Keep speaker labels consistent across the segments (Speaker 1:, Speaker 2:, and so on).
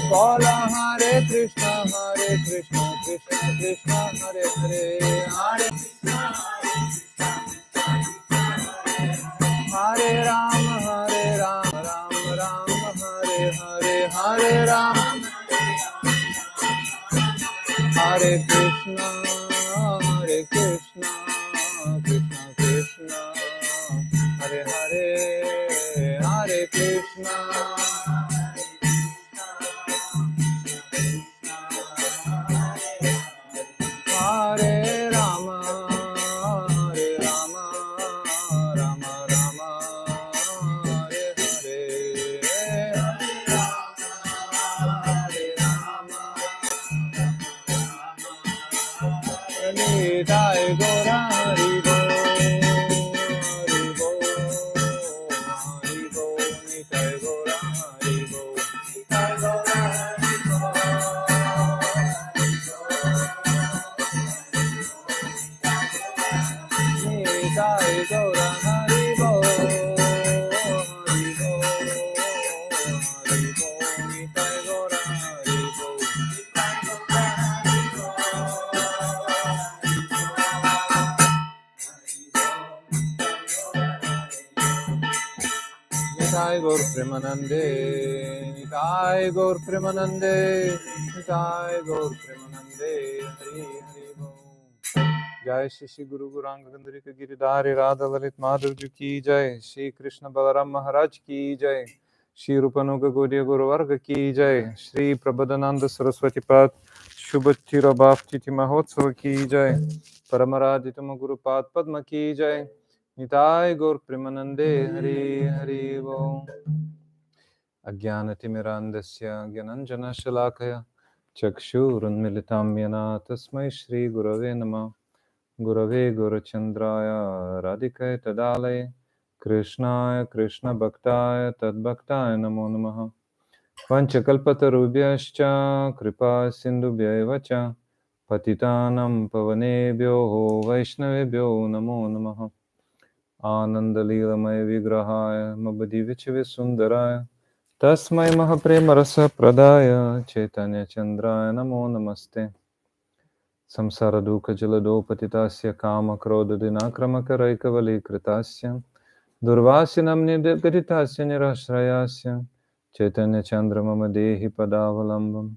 Speaker 1: Bola Hare Krishna Krishna Krishna Hare Hare, Hare Hare Rama Ram Ram Hare Hare, Hare Rama Hare Krishna Krishna Krishna Hare Hare, Hare Krishna Hare Rama Rama Rama Hare Hare, Nitai Gora Hari Bo, Nitai Gora Hari Bo, Nitai Gora Hari Bo, Nitai Gora Hari Bo, Nitai Gora Hari Bo. Nitai Gaur Premanande, Nitai Gaur Premanande, Nitai Gaur Premanande, Hari Hari Bo. Jai Shri Guru Gauranga Gandharika Giridhari Radha Lalit Madhav Ji ki Jai, Shri Krishna Balaram Maharaj ki Jai, Shri Rupanuga Gaudiya Guru Varga ki Jai, Shri Prabodhananda Sarasvati Pad Shubhatira Bhaftiti Mahotsava ki Jai, Paramaraditama Guru Pad Padma ki Jai, Nitai Gaur Premanande, Hari Hari Bo. Ajnanatimirandasya Gyananjana Shalakaya Chakshurunmilitam Yana Tasmai Shri Gurave Namah, Gurave Gurachandraya Radhikaye Tadalaya Krishnaya Krishna Bhaktaya Tadbhaktaya Namo Namaha. Vanchakalpatarubhyascha Kripa Sindhubhyaiva cha Patitanam Pavanebhyo Vaishnavebhyo Namo Namaha. Anandalilamaya Vigrahaya Mabadivichave Sundaraya Tasmai Mahaprema Rasa Pradaya Chaitanya Chandraya Namo Namaste. Samsara Dukkha Jalado Patitasya Kama Krodha Dinakrama Karaikavali Kritasya Durvasinam Nidagaditasya Nirashrayasya Chaitanya Chandra Mama Dehi Padavalambam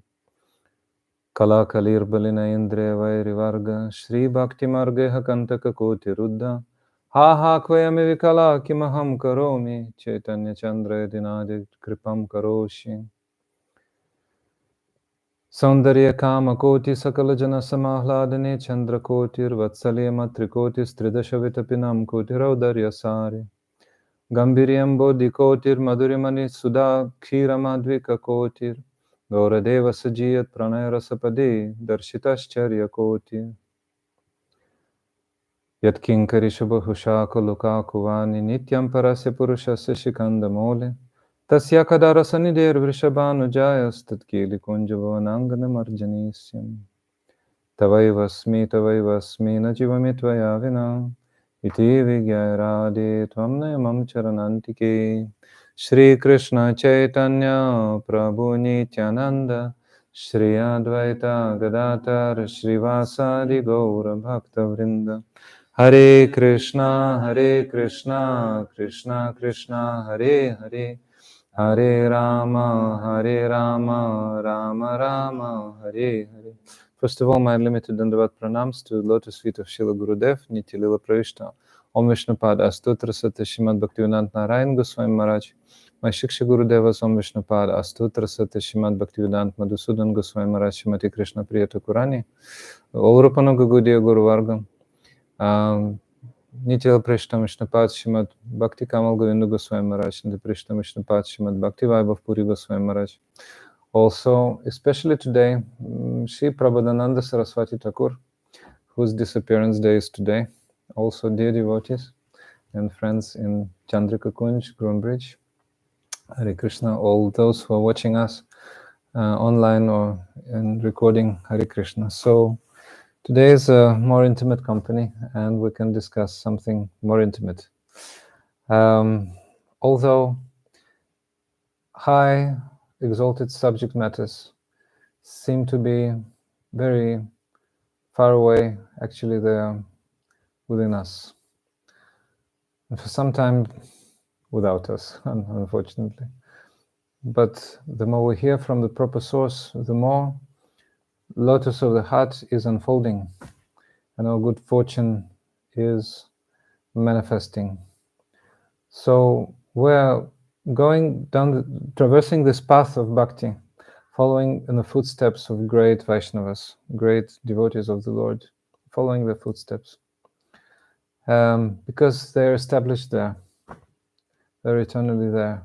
Speaker 1: Kala Kalir Balina Indriya Vairivarga Shri Bhakti Margeha Kantaka Koti Ruddha Ha ha Kvayami Vikala Kimaham Karomi Chaitanya Chandra Dinadi Kripam Karoshi Saundarya Kama Koti Sakala Jana Samahladane Chandra Kotir Vatsalya Matrikoti Stridasha Vitapinam Koti Raudarya Sari Gambhiryam Bodhi Kotir Madhurimani Sudha Kshiram Kotir Gauradeva Sajiyat Pranaya Rasapade Darshitascharya Kotir Yat Kinkari Shubhusha Kuluka Kuvani Nityam Parasya Purushasya Shikanda Mole Tasya Kadarasani Der Vrishabhanu Jayas Tatkili Kunjavavanangana Marjanisyam Tavaivasmi Najivamitva Vina Iti Vigyarade Tvamnayamam Charanantike Shri Krishna Chaitanya Prabhu Nityananda Shri Advaita Gadatar Shri Vasadi Gaura Bhakta Vrinda Hare Krishna Krishna Krishna Hare Hare Hare Rama Rama Rama Hare Hare. First of all, my unlimited Dandavat pranams to the lotus feet of Srila Gurudev, Nitya Lila Pravishta, Om Vishnupada Astotra Sata Shrimad Bhaktivedanta Narayan Goswami Maharaj, my Shiksha Gurudevas Om Vishnupada Astotra Sata Shrimad Bhaktivedanta Madhusudan Goswami Maharaj, Shrimati Krishna Priya Thakurani, all Rupanuga Gaudiya Guru Varga, Nitya Prishna Vishnupad Shrimad Bhakti Kamal Govinda Goswami Maharaj, and the Prishna Vishnupad Shrimad Bhakti Vaibhav Puri Goswami Maharaj. Also, especially today, Shri Prabodhananda Sarasvati Thakura, whose disappearance day is today. Also, dear devotees and friends in Chandrika Kunj, Groombridge, Hare Krishna, all those who are watching us online or in recording, Hare Krishna. So, today is a more intimate company and we can discuss something more intimate. Although, hi, exalted subject matters seem to be very far away. Actually, they are within us. And for some time, without us, unfortunately. But the more we hear from the proper source, the more lotus of the heart is unfolding, and our good fortune is manifesting. So we're going down, traversing this path of bhakti, following in the footsteps of great Vaishnavas, great devotees of the Lord, following their footsteps, because they're established there, they're eternally there.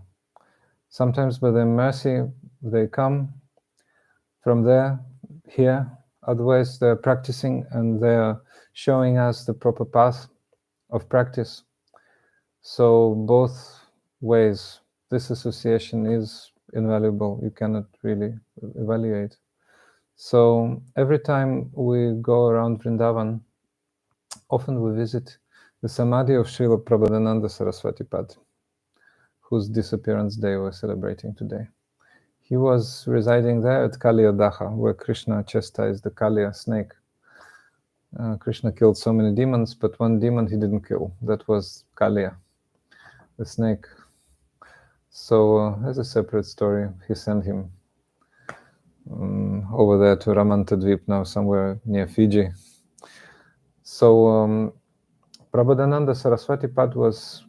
Speaker 1: Sometimes by their mercy they come from there, here. Otherwise they're practicing and they're showing us the proper path of practice. So both ways, this association is invaluable. You cannot really evaluate. So every time we go around Vrindavan, often we visit the Samadhi of Srila Prabodhananda Sarasvati Thakura, whose disappearance day we're celebrating today. He was residing there at Kaliyadaha, where Krishna chastised the Kaliya snake. Krishna killed so many demons, but one demon he didn't kill. That was Kaliya, the snake. So as a separate story, he sent him over there to Ramantadvip, now somewhere near Fiji. So Prabodhananda Sarasvati Thakura was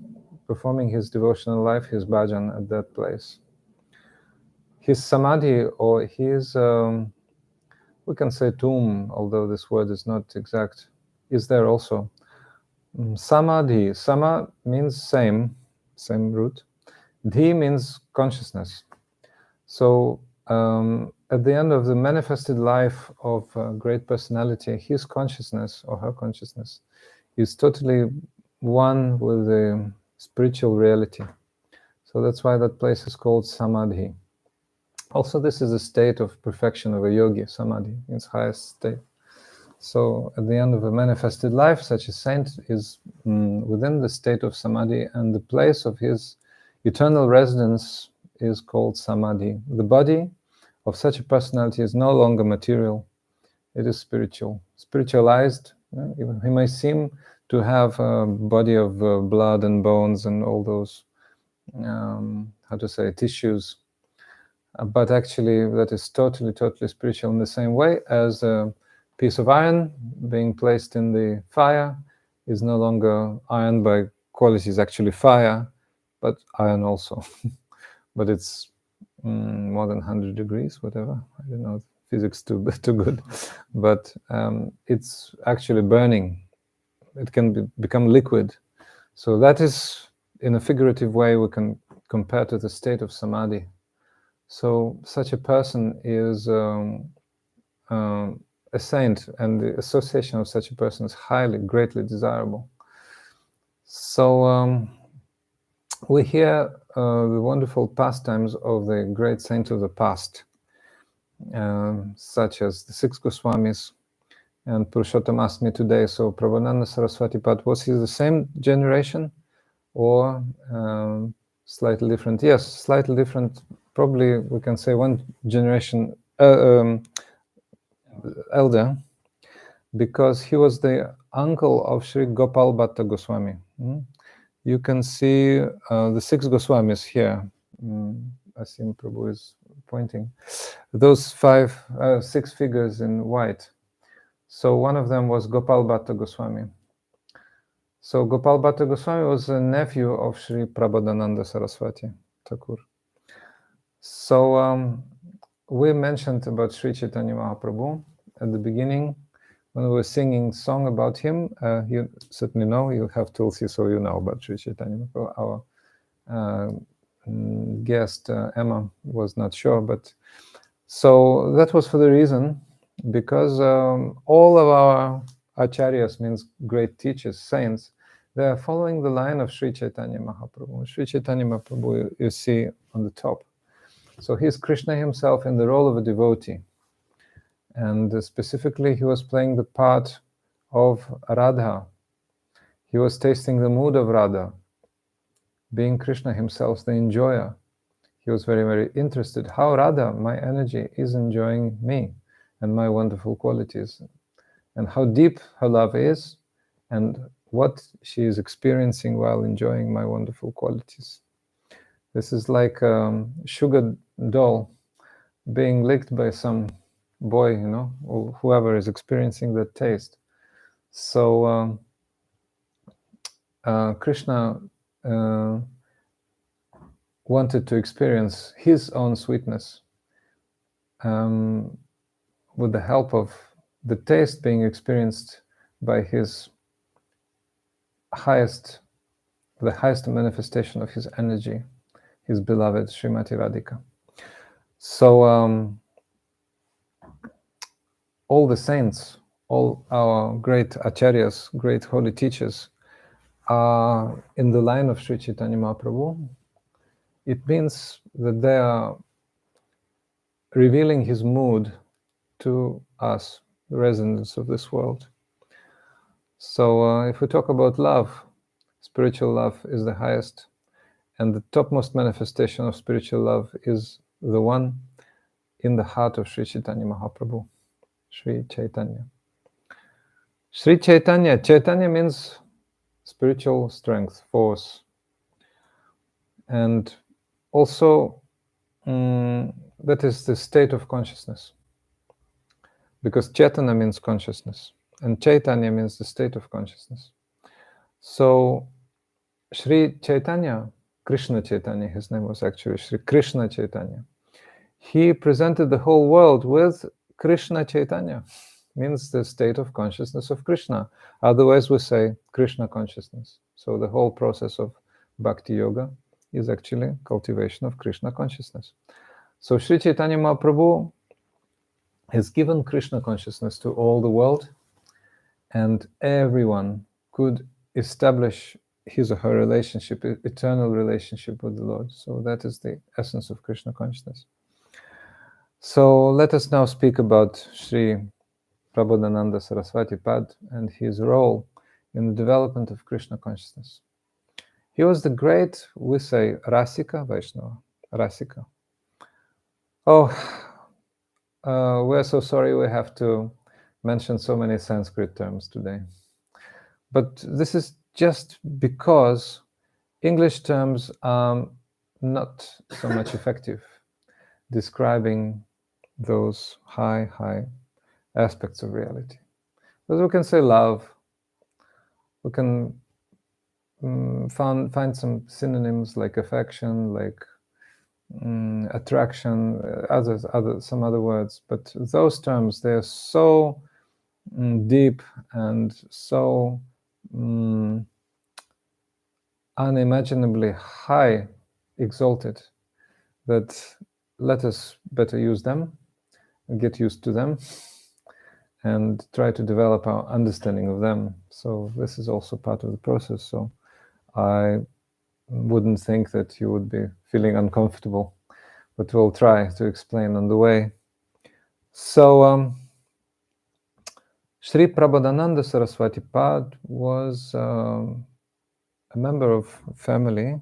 Speaker 1: performing his devotional life, his bhajan at that place. His samadhi, or his, we can say tomb, although this word is not exact, is there also. Samadhi, sama means same root. Dhi means consciousness. So at the end of the manifested life of a great personality, his consciousness or her consciousness is totally one with the spiritual reality. So that's why that place is called Samadhi. Also, this is a state of perfection of a yogi, Samadhi, its highest state. So at the end of a manifested life, such a saint is within the state of Samadhi, and the place of his eternal residence is called Samadhi. The body of such a personality is no longer material, it is spiritual, spiritualized. He may seem to have a body of blood and bones and all those, tissues, but actually that is totally spiritual, in the same way as a piece of iron being placed in the fire is no longer iron by qualities, actually fire, but iron also. But it's more than 100 degrees, whatever. I don't know, physics too good. But it's actually burning. It can become liquid. So that is, in a figurative way, we can compare to the state of Samadhi. So such a person is a saint, and the association of such a person is greatly desirable. So we hear the wonderful pastimes of the great saints of the past, such as the 6 Goswamis and Purushottam today. So Prabodhananda Sarasvati Thakura, was he the same generation or slightly different? Yes, slightly different. Probably we can say one generation elder, because he was the uncle of Sri Gopal Bhatta Goswami. You can see the 6 Goswamis here. Asim Prabhu is pointing. Those 6 figures in white. So one of them was Gopal Bhatta Goswami. So Gopal Bhatta Goswami was a nephew of Sri Prabodhananda Sarasvati Thakura. So we mentioned about Sri Chaitanya Mahaprabhu at the beginning when we were singing song about him. You certainly know, you have Tulsi, so you know about Sri Chaitanya Mahaprabhu. Our guest Emma was not sure, but so that was for the reason, because all of our acharyas, means great teachers, saints, they are following the line of Sri Chaitanya Mahaprabhu. Sri Chaitanya Mahaprabhu you see on the top. So he's Krishna himself in the role of a devotee. And specifically, he was playing the part of Radha. He was tasting the mood of Radha, being Krishna himself, the enjoyer. He was very, very interested how Radha, my energy, is enjoying me and my wonderful qualities, and how deep her love is, and what she is experiencing while enjoying my wonderful qualities. This is like a sugar doll being licked by some boy, or whoever is experiencing that taste. So Krishna wanted to experience his own sweetness with the help of the taste being experienced by the highest manifestation of his energy, his beloved Srimati Radhika. So all the saints, all our great acharyas, great holy teachers, are in the line of Sri Chaitanya Mahaprabhu. It means that they are revealing his mood to us, the residents of this world. So if we talk about love, spiritual love is the highest, and the topmost manifestation of spiritual love is the one in the heart of Sri Chaitanya Mahaprabhu, Sri Chaitanya. Sri Chaitanya, Chaitanya means spiritual strength, force, and also that is the state of consciousness, because Chaitanya means consciousness, and Chaitanya means the state of consciousness. So Sri Chaitanya, Krishna Chaitanya, his name was actually Sri Krishna Chaitanya. He presented the whole world with Krishna Chaitanya, means the state of consciousness of Krishna. Otherwise we say Krishna consciousness. So the whole process of Bhakti Yoga is actually cultivation of Krishna consciousness. So Sri Chaitanya Mahaprabhu has given Krishna consciousness to all the world, and everyone could establish his or her relationship, eternal relationship with the Lord. So that is the essence of Krishna consciousness. So let us now speak about Sri Prabodhananda Sarasvati Pad and his role in the development of Krishna consciousness. He was the great, we say, Rasika Vaishnava, Rasika. Oh, we're so sorry we have to mention so many Sanskrit terms today. But this is just because English terms are not so much effective describing those high aspects of reality. Because we can say love, we can find some synonyms like affection, like attraction, some other words, but those terms, they're so deep and so unimaginably high, exalted, that let us better use them, get used to them, and try to develop our understanding of them. So this is also part of the process. So I wouldn't think that you would be feeling uncomfortable, but we'll try to explain on the way. So Sri Prabodhananda Sarasvati Pad was a member of a family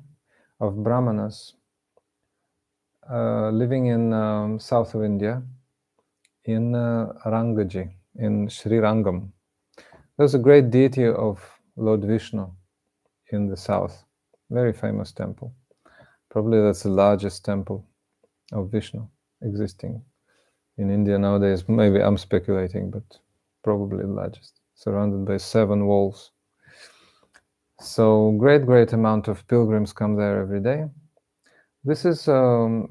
Speaker 1: of Brahmanas living in south of India, in Rangaji, in Sri Rangam. There's a great deity of Lord Vishnu in the south, very famous temple. Probably that's the largest temple of Vishnu existing in India nowadays. Maybe I'm speculating, but probably the largest, surrounded by 7 walls. So great amount of pilgrims come there every day. This is, how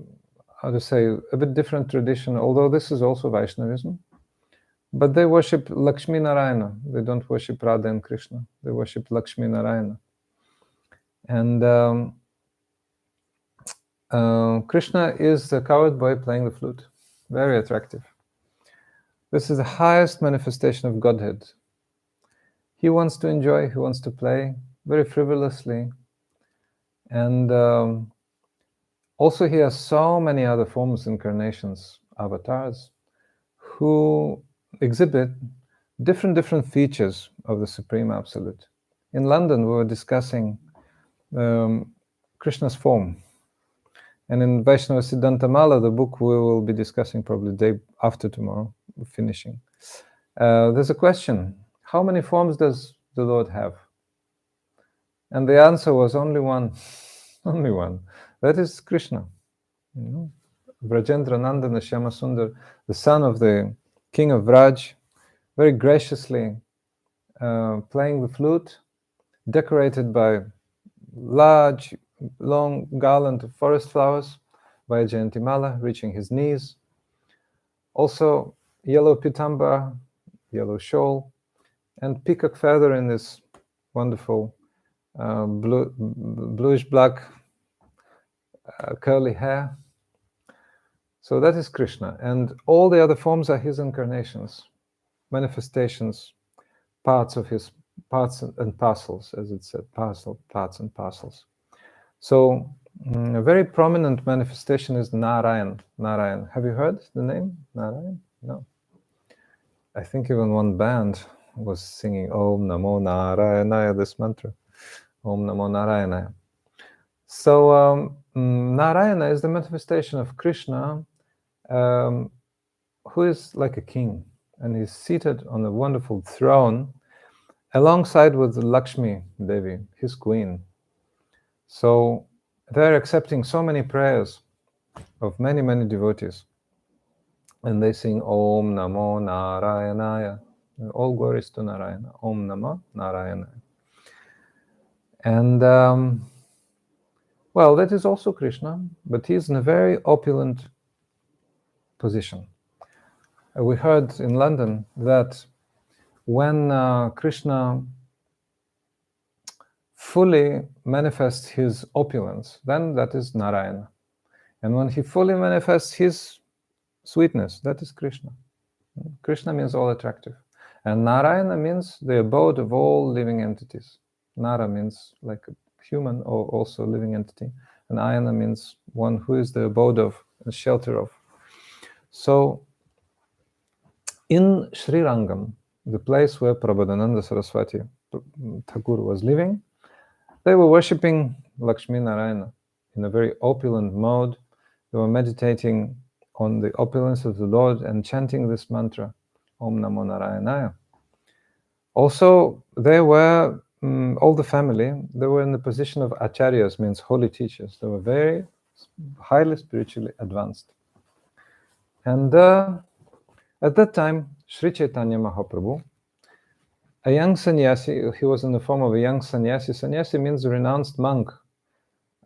Speaker 1: to say, a bit different tradition, although this is also Vaishnavism. But they worship Lakshmi Narayana. They don't worship Radha and Krishna. They worship Lakshmi Narayana. And Krishna is the coward boy playing the flute. Very attractive. This is the highest manifestation of Godhead. He wants to enjoy, he wants to play very frivolously. And also he has so many other forms, incarnations, avatars, who exhibit different features of the Supreme Absolute. In London, we were discussing Krishna's form. And in Vaishnava Siddhantamala, the book we will be discussing probably the day after tomorrow, finishing, there's a question: how many forms does the Lord have? And the answer was only one, only one. That is Krishna. You know? Vrajendra Nandana Shyamasundar, the son of the king of Vraj, very graciously playing the flute, decorated by large, long garland of forest flowers, by Jayantimala reaching his knees. Also, yellow pitambar, yellow shawl, and peacock feather in this wonderful bluish-black curly hair. So that is Krishna, and all the other forms are his incarnations, manifestations, parts of his parts and parcels, as it said, parts and parcels. So a very prominent manifestation is Narayan. Narayan. Have you heard the name Narayan? No. I think even one band was singing Om Namo Narayanaya, this mantra. Om Namo Narayanaya. So Narayana is the manifestation of Krishna, who is like a king, and he's seated on a wonderful throne alongside with Lakshmi Devi, his queen. So they're accepting so many prayers of many, many devotees. And they sing Om Namo Narayanaya. All glories to Narayana. Om Namo Narayanaya. And well, that is also Krishna, but he's in a very opulent position. We heard in London that when Krishna fully manifests his opulence, then that is Narayana. And when he fully manifests his sweetness, that is Krishna. Krishna means all attractive. And Narayana means the abode of all living entities. Nara means like a human or also living entity. And Ayana means one who is the abode of, the shelter of. So in Sri Rangam, the place where Prabodhananda Sarasvati Thakura was living, they were worshipping Lakshmi Narayana in a very opulent mode. They were meditating on the opulence of the Lord and chanting this mantra, Om Namo Narayanaya. Also, they were, all the family, they were in the position of acharyas, means holy teachers. They were very highly spiritually advanced. And at that time, Sri Chaitanya Mahaprabhu, a young sannyasi, he was in the form of a young sannyasi. Sannyasi means a renounced monk,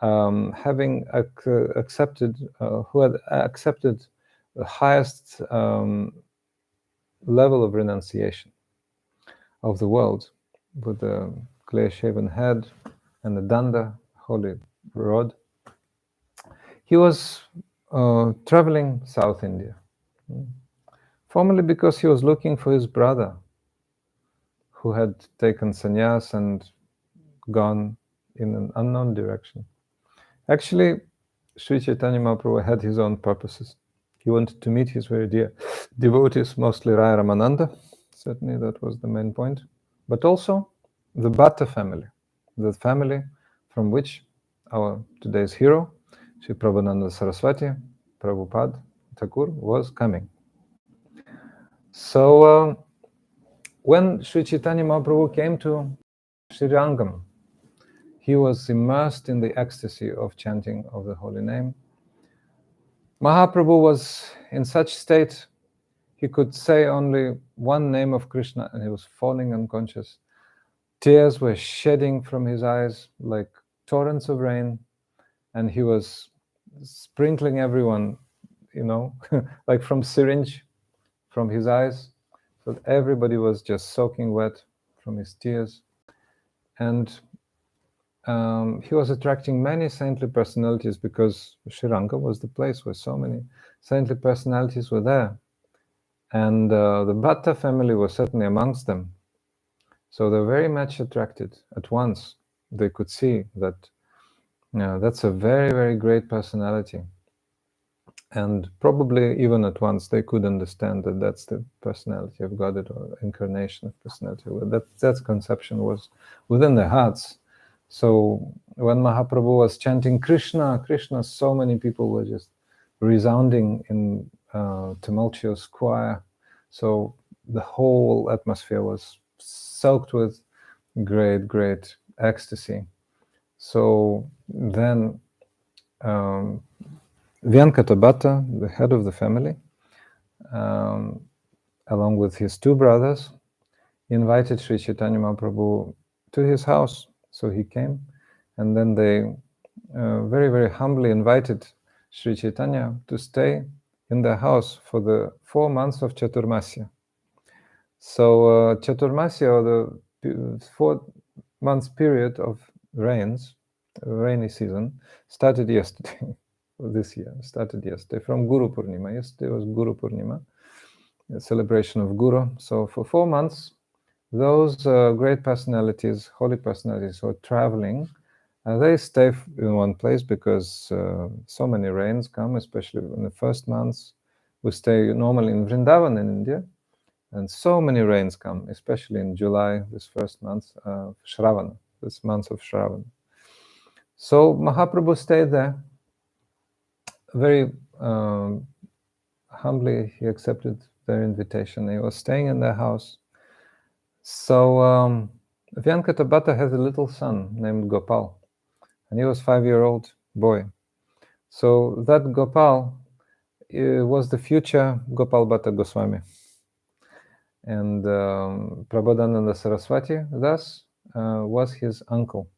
Speaker 1: having accepted, who had accepted the highest level of renunciation of the world, with the clear-shaven head and the danda, holy rod. He was traveling South India, formerly because he was looking for his brother, who had taken sannyas and gone in an unknown direction. Actually, Sri Chaitanya Mahaprabhu had his own purposes. He wanted to meet his very dear devotees, mostly Raya Ramananda. Certainly that was the main point. But also the Bhatta family, the family from which our today's hero, Sri Prabodhananda Sarasvati Prabhupada Thakur, was coming. So when Sri Chaitanya Mahaprabhu came to Sri Rangam, he was immersed in the ecstasy of chanting of the holy name. Mahaprabhu was in such state, he could say only one name of Krishna and he was falling unconscious. Tears were shedding from his eyes like torrents of rain, and he was sprinkling everyone, you know, like from syringe from his eyes. So everybody was just soaking wet from his tears. And he was attracting many saintly personalities because Sri Lanka was the place where so many saintly personalities were there. And the Bhatta family was certainly amongst them. So they're very much attracted at once. They could see that that's a very, very great personality. And probably even at once they could understand that that's the personality of God, or incarnation of personality. That conception was within their hearts. So when Mahaprabhu was chanting Krishna, Krishna, so many people were just resounding in tumultuous choir. So the whole atmosphere was soaked with great, great ecstasy. So then Venkata Bhatta, the head of the family, along with his two brothers, invited Sri Chaitanya Mahaprabhu to his house. So he came, and then they very, very humbly invited Sri Chaitanya to stay in their house for the 4 months of Chaturmasya. So Chaturmasya, or the 4 months period of rains, rainy season, started yesterday. This year started yesterday from Guru Purnima. Yesterday was Guru Purnima, the celebration of Guru. So for 4 months, those great personalities, holy personalities who are traveling, they stay in one place because so many rains come, especially in the first months. We stay normally in Vrindavan in India, and so many rains come, especially in July, this first month, Shravana, this month of Shravana. So Mahaprabhu stayed there. Very humbly, he accepted their invitation. He was staying in their house. So Venkata Bhatta has a little son named Gopal, and he was 5-year-old boy. So that Gopal was the future Gopal Bhatta Goswami. And Prabodhananda Sarasvati thus was his uncle.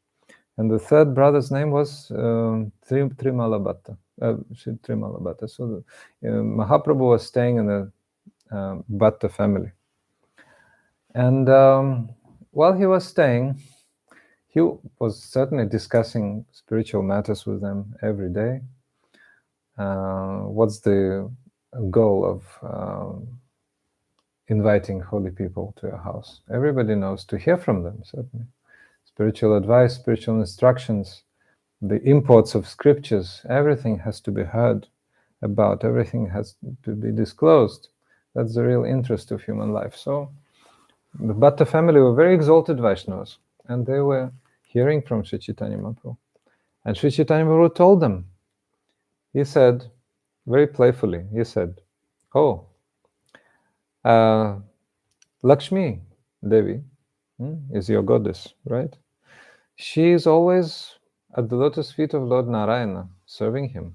Speaker 1: And the third brother's name was Trimala Bhatta. Trimala Bhatta. So Mahaprabhu was staying in the Bhatta family. And while he was staying, he was certainly discussing spiritual matters with them every day. What's the goal of inviting holy people to your house? Everybody knows to hear from them, certainly. Spiritual advice, spiritual instructions, the imports of scriptures, everything has to be heard about, everything has to be disclosed. That's the real interest of human life. So the Bhatta family were very exalted Vaishnavas, and they were hearing from Sri Chaitanya Mahaprabhu. And Sri Chaitanya Mahaprabhu told them, he said, very playfully, he said, oh, Lakshmi Devi is your goddess, right? She is always at the lotus feet of Lord Narayana, serving him,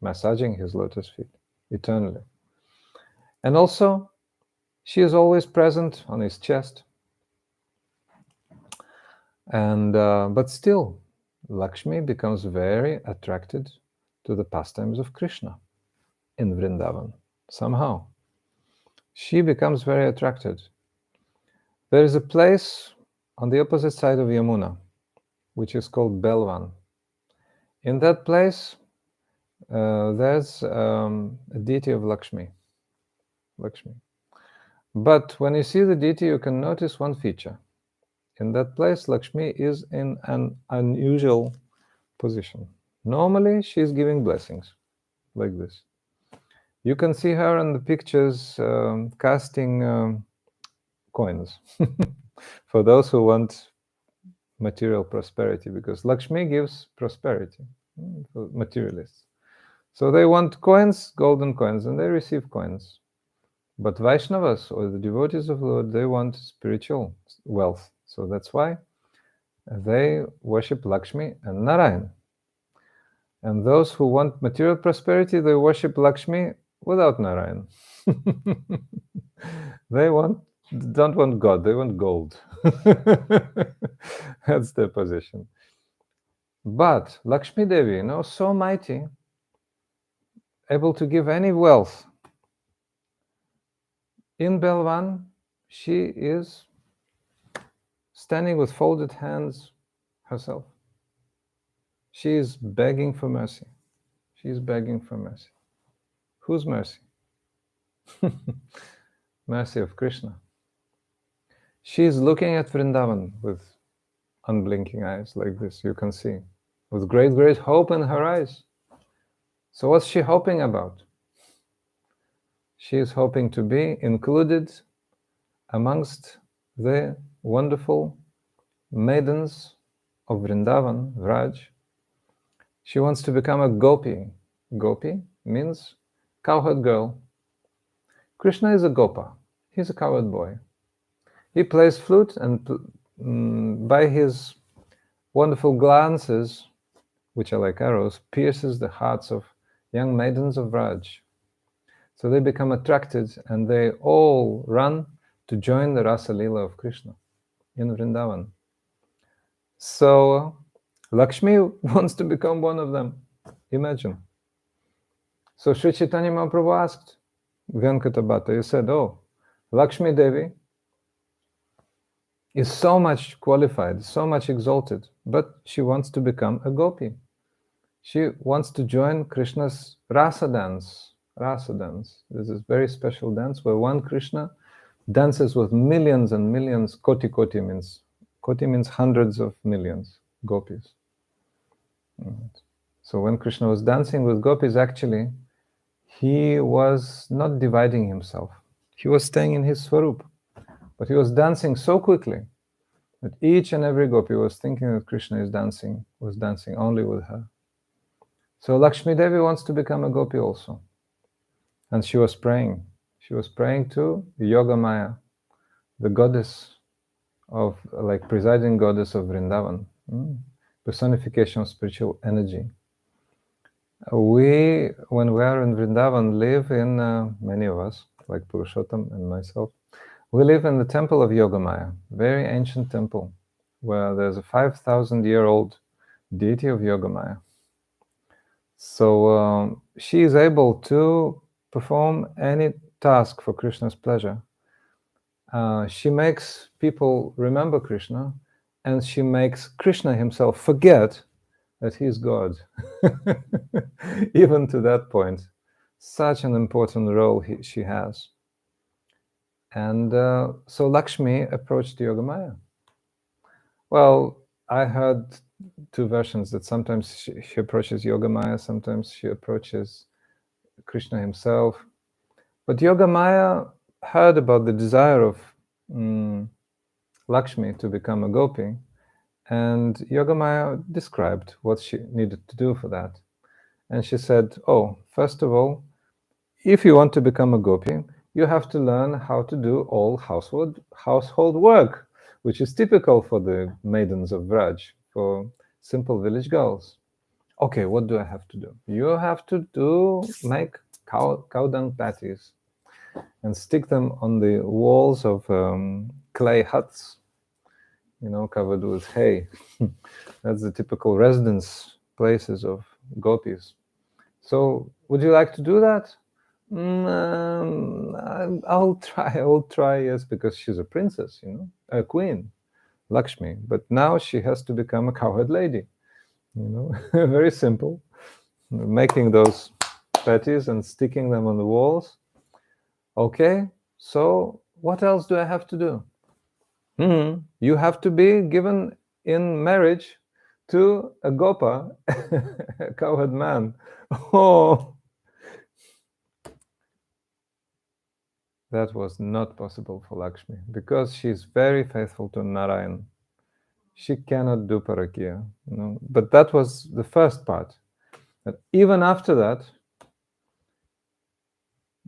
Speaker 1: massaging his lotus feet eternally. And also, she is always present on his chest. And but still, Lakshmi becomes very attracted to the pastimes of Krishna in Vrindavan. Somehow, she becomes very attracted. There is a place on the opposite side of Yamuna, which is called Belvan. In that place, there's a deity of Lakshmi. But when you see the deity, you can notice one feature. In that place, Lakshmi is in an unusual position. Normally, she's giving blessings, like this. You can see her in the pictures casting coins for those who want material prosperity, because Lakshmi gives prosperity for materialists. So they want coins, golden coins, and they receive coins. But Vaishnavas, or the devotees of the Lord, they want spiritual wealth. So that's why they worship Lakshmi and Narayan. And those who want material prosperity, they worship Lakshmi without Narayan. They don't want God, they want gold. That's their position. But Lakshmi Devi, so mighty, able to give any wealth. In Belvan, she is standing with folded hands herself. She is begging for mercy. She is begging for mercy. Whose mercy? Mercy of Krishna. She is looking at Vrindavan with unblinking eyes like this, you can see, with great, great hope in her eyes. So what's she hoping about? She is hoping to be included amongst the wonderful maidens of Vrindavan, Vraj, she wants to become a gopi. Gopi means cowherd girl. Krishna is a gopa. He's a cowherd boy. He plays flute and by his wonderful glances, which are like arrows, pierces the hearts of young maidens of Vraj. So they become attracted and they all run to join the Rasa Leela of Krishna in Vrindavan. So Lakshmi wants to become one of them. Imagine. So Sri Chaitanya Mahaprabhu asked Venkatabhata, he said, oh, Lakshmi Devi is so much qualified, so much exalted, but she wants to become a gopi. She wants to join Krishna's rasa dance. Rasa dance. This is a very special dance where one Krishna dances with millions and millions. Koti means hundreds of millions gopis. So when Krishna was dancing with gopis, actually, he was not dividing himself. He was staying in his swarup. But he was dancing so quickly that each and every gopi was thinking that Krishna was dancing only with her. So Lakshmi Devi wants to become a gopi also. And she was praying. She was praying to Yogamaya, the goddess of, like presiding goddess of Vrindavan, personification of spiritual energy. We, when we are in Vrindavan, live in, many of us, like Purushottam and myself, we live in the temple of Yogamaya, very ancient temple, where there's a 5,000-year-old deity of Yogamaya. So she is able to perform any task for Krishna's pleasure. She makes people remember Krishna, and she makes Krishna himself forget that he is God. Even to that point, such an important role she has. And so Lakshmi approached Yogamaya. Well, I heard two versions, that sometimes she approaches Yogamaya, sometimes she approaches Krishna himself. But Yogamaya heard about the desire of Lakshmi to become a gopi, and Yogamaya described what she needed to do for that. And she said, oh, first of all, if you want to become a gopi, you have to learn how to do all household work, which is typical for the maidens of Vraj, for simple village girls. Okay, what do I have to do? You have to make cow dung patties and stick them on the walls of clay huts, covered with hay. That's the typical residence places of gopis. So, would you like to do that? I'll try, yes, because she's a princess, a queen, Lakshmi. But now she has to become a cowherd lady, very simple. Making those patties and sticking them on the walls. Okay, so what else do I have to do? You have to be given in marriage to a gopa, a cowherd man. Oh, that was not possible for Lakshmi, because she's very faithful to Narayan. She cannot do parakya, But that was the first part. But even after that,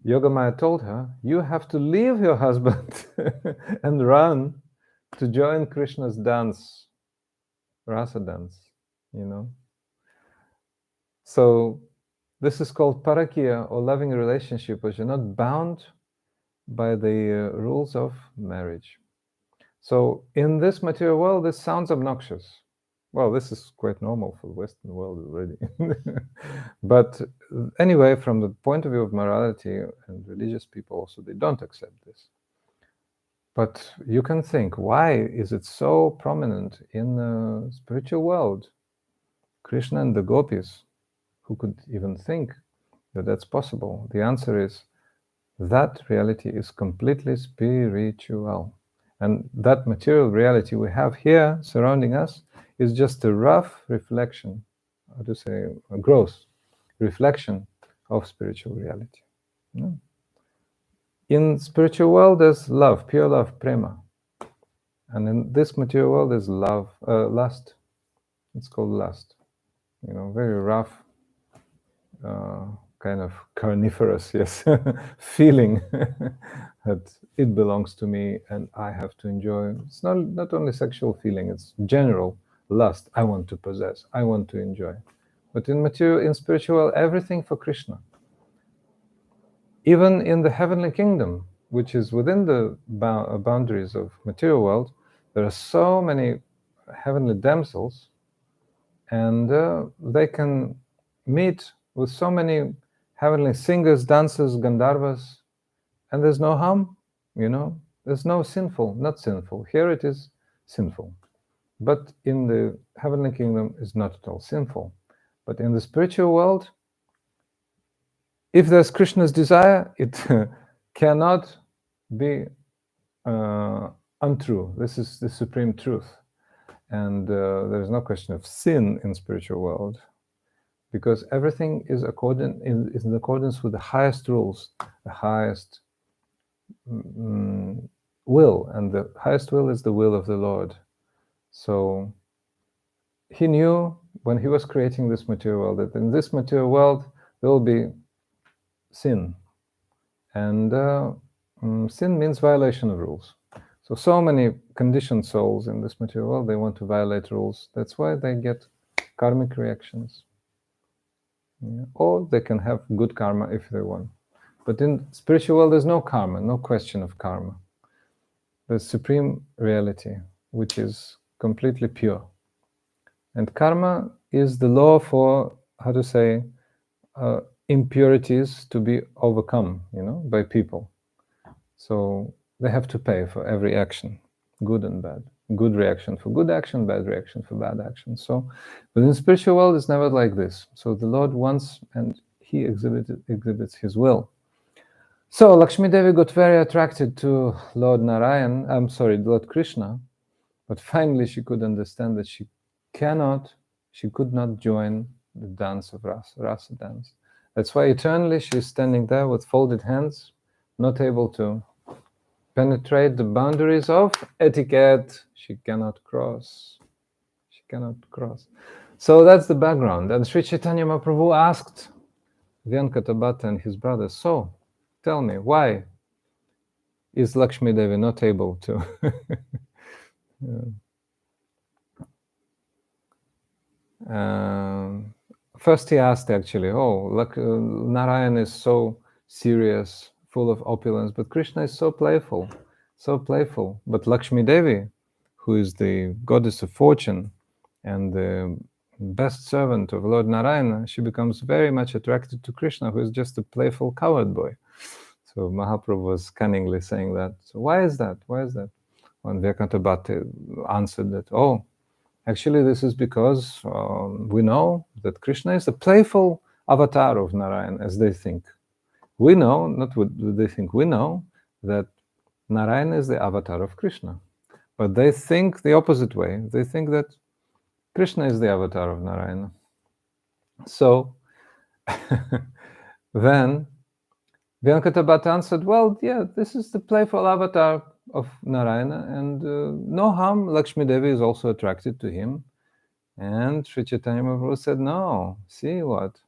Speaker 1: Yogamaya told her, you have to leave your husband and run to join Krishna's dance, rasa dance, So this is called parakya, or loving relationship, because you're not bound by the rules of marriage. So in this material world, this sounds obnoxious. Well, this is quite normal for the Western world already. But anyway, from the point of view of morality and religious people also, they don't accept this. But you can think, why is it so prominent in the spiritual world? Krishna and the gopis, who could even think that that's possible? The answer is, that reality is completely spiritual. And that material reality we have here surrounding us is just a rough reflection, how to say, a gross reflection of spiritual reality. In spiritual world, there's love, pure love, prema. And in this material world, there's love, lust. It's called lust. Very rough, kind of carnivorous, yes, feeling that it belongs to me and I have to enjoy. It's not only sexual feeling, it's general lust. I want to possess, I want to enjoy. But in spiritual, everything for Krishna. Even in the heavenly kingdom, which is within the boundaries of material world, there are so many heavenly damsels, and they can meet with so many heavenly singers, dancers, Gandharvas, and there's no harm, there's no sinful, not sinful. Here it is sinful. But in the heavenly kingdom, it's not at all sinful. But in the spiritual world, if there's Krishna's desire, it cannot be untrue. This is the supreme truth. And there's no question of sin in spiritual world, because everything is in accordance with the highest rules, the highest will, and the highest will is the will of the Lord. So he knew when he was creating this material world that in this material world there will be sin, and sin means violation of rules. So many conditioned souls in this material world, they want to violate rules. That's why they get karmic reactions. Or they can have good karma if they want. But in spiritual world, there's no karma, no question of karma. There's supreme reality, which is completely pure. And karma is the law for, impurities to be overcome, by people. So they have to pay for every action, good and bad. Good reaction for good action, bad reaction for bad action. So, but in spiritual world, it's never like this. So the Lord wants, and he exhibits his will. So Lakshmi Devi got very attracted to Lord Krishna, but finally she could understand that she could not join the dance of rasa dance. That's why eternally she's standing there with folded hands, not able to penetrate the boundaries of etiquette. She cannot cross. So that's the background. And Sri Chaitanya Mahaprabhu asked Venkata Bhatta and his brothers, so tell me, why is Lakshmi Devi not able to? First he asked actually, Narayan is so serious, full of opulence, but Krishna is so playful. But Lakshmi Devi, who is the goddess of fortune and the best servant of Lord Narayana, she becomes very much attracted to Krishna, who is just a playful coward boy. So Mahaprabhu was cunningly saying that. So why is that? When Venkata Bhatta answered that, actually this is because we know that Krishna is the playful avatar of Narayan, as they think. We know, not what they think, we know that Narayan is the avatar of Krishna. But they think the opposite way. They think that Krishna is the avatar of Narayana. So then Venkata Bhatta answered, this is the playful avatar of Narayana, and no harm, Lakshmi Devi is also attracted to him. And Sri Chaitanya Mahaprabhu said, no, see what?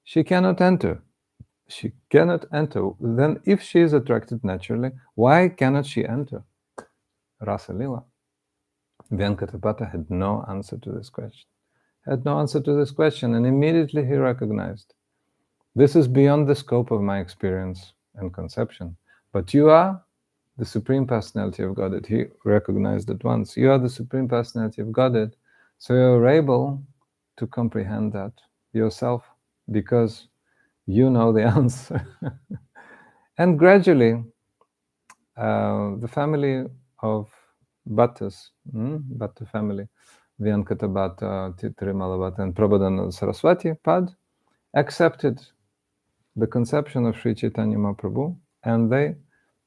Speaker 1: She cannot enter. Then if she is attracted naturally, why cannot she enter Rasa Lila? Venkata Bhatta had no answer to this question. And immediately he recognized, this is beyond the scope of my experience and conception. But you are the Supreme Personality of Godhead. He recognized at once. You are the Supreme Personality of Godhead. So you're able to comprehend that yourself because you know the answer. And gradually, the family of Bhattas, Bhatta family, Venkata Bhatta, Tirimala Bhatta, and Prabodhananda Sarasvati Pad, accepted the conception of Sri Chaitanya Mahaprabhu, and they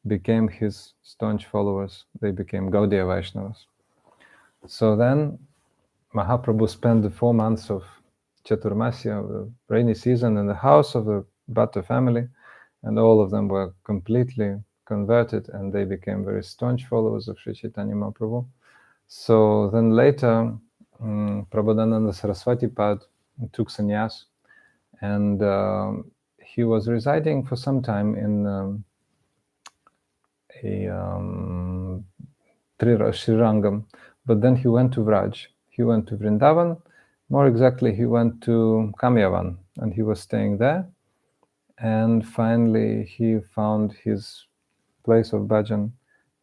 Speaker 1: became his staunch followers. They became Gaudiya Vaishnavas. So then Mahaprabhu spent the 4 months of Chaturmasya, the rainy season, in the house of the Bhatta family, and all of them were completely converted, and they became very staunch followers of Sri Chaitanya Mahaprabhu. So then later, Prabodhananda Sarasvati took sannyas, and he was residing for some time in Srirangam, but then he went to Vraj. He went to Vrindavan. More exactly, he went to Kamyavan, and he was staying there. And finally, he found his place of bhajan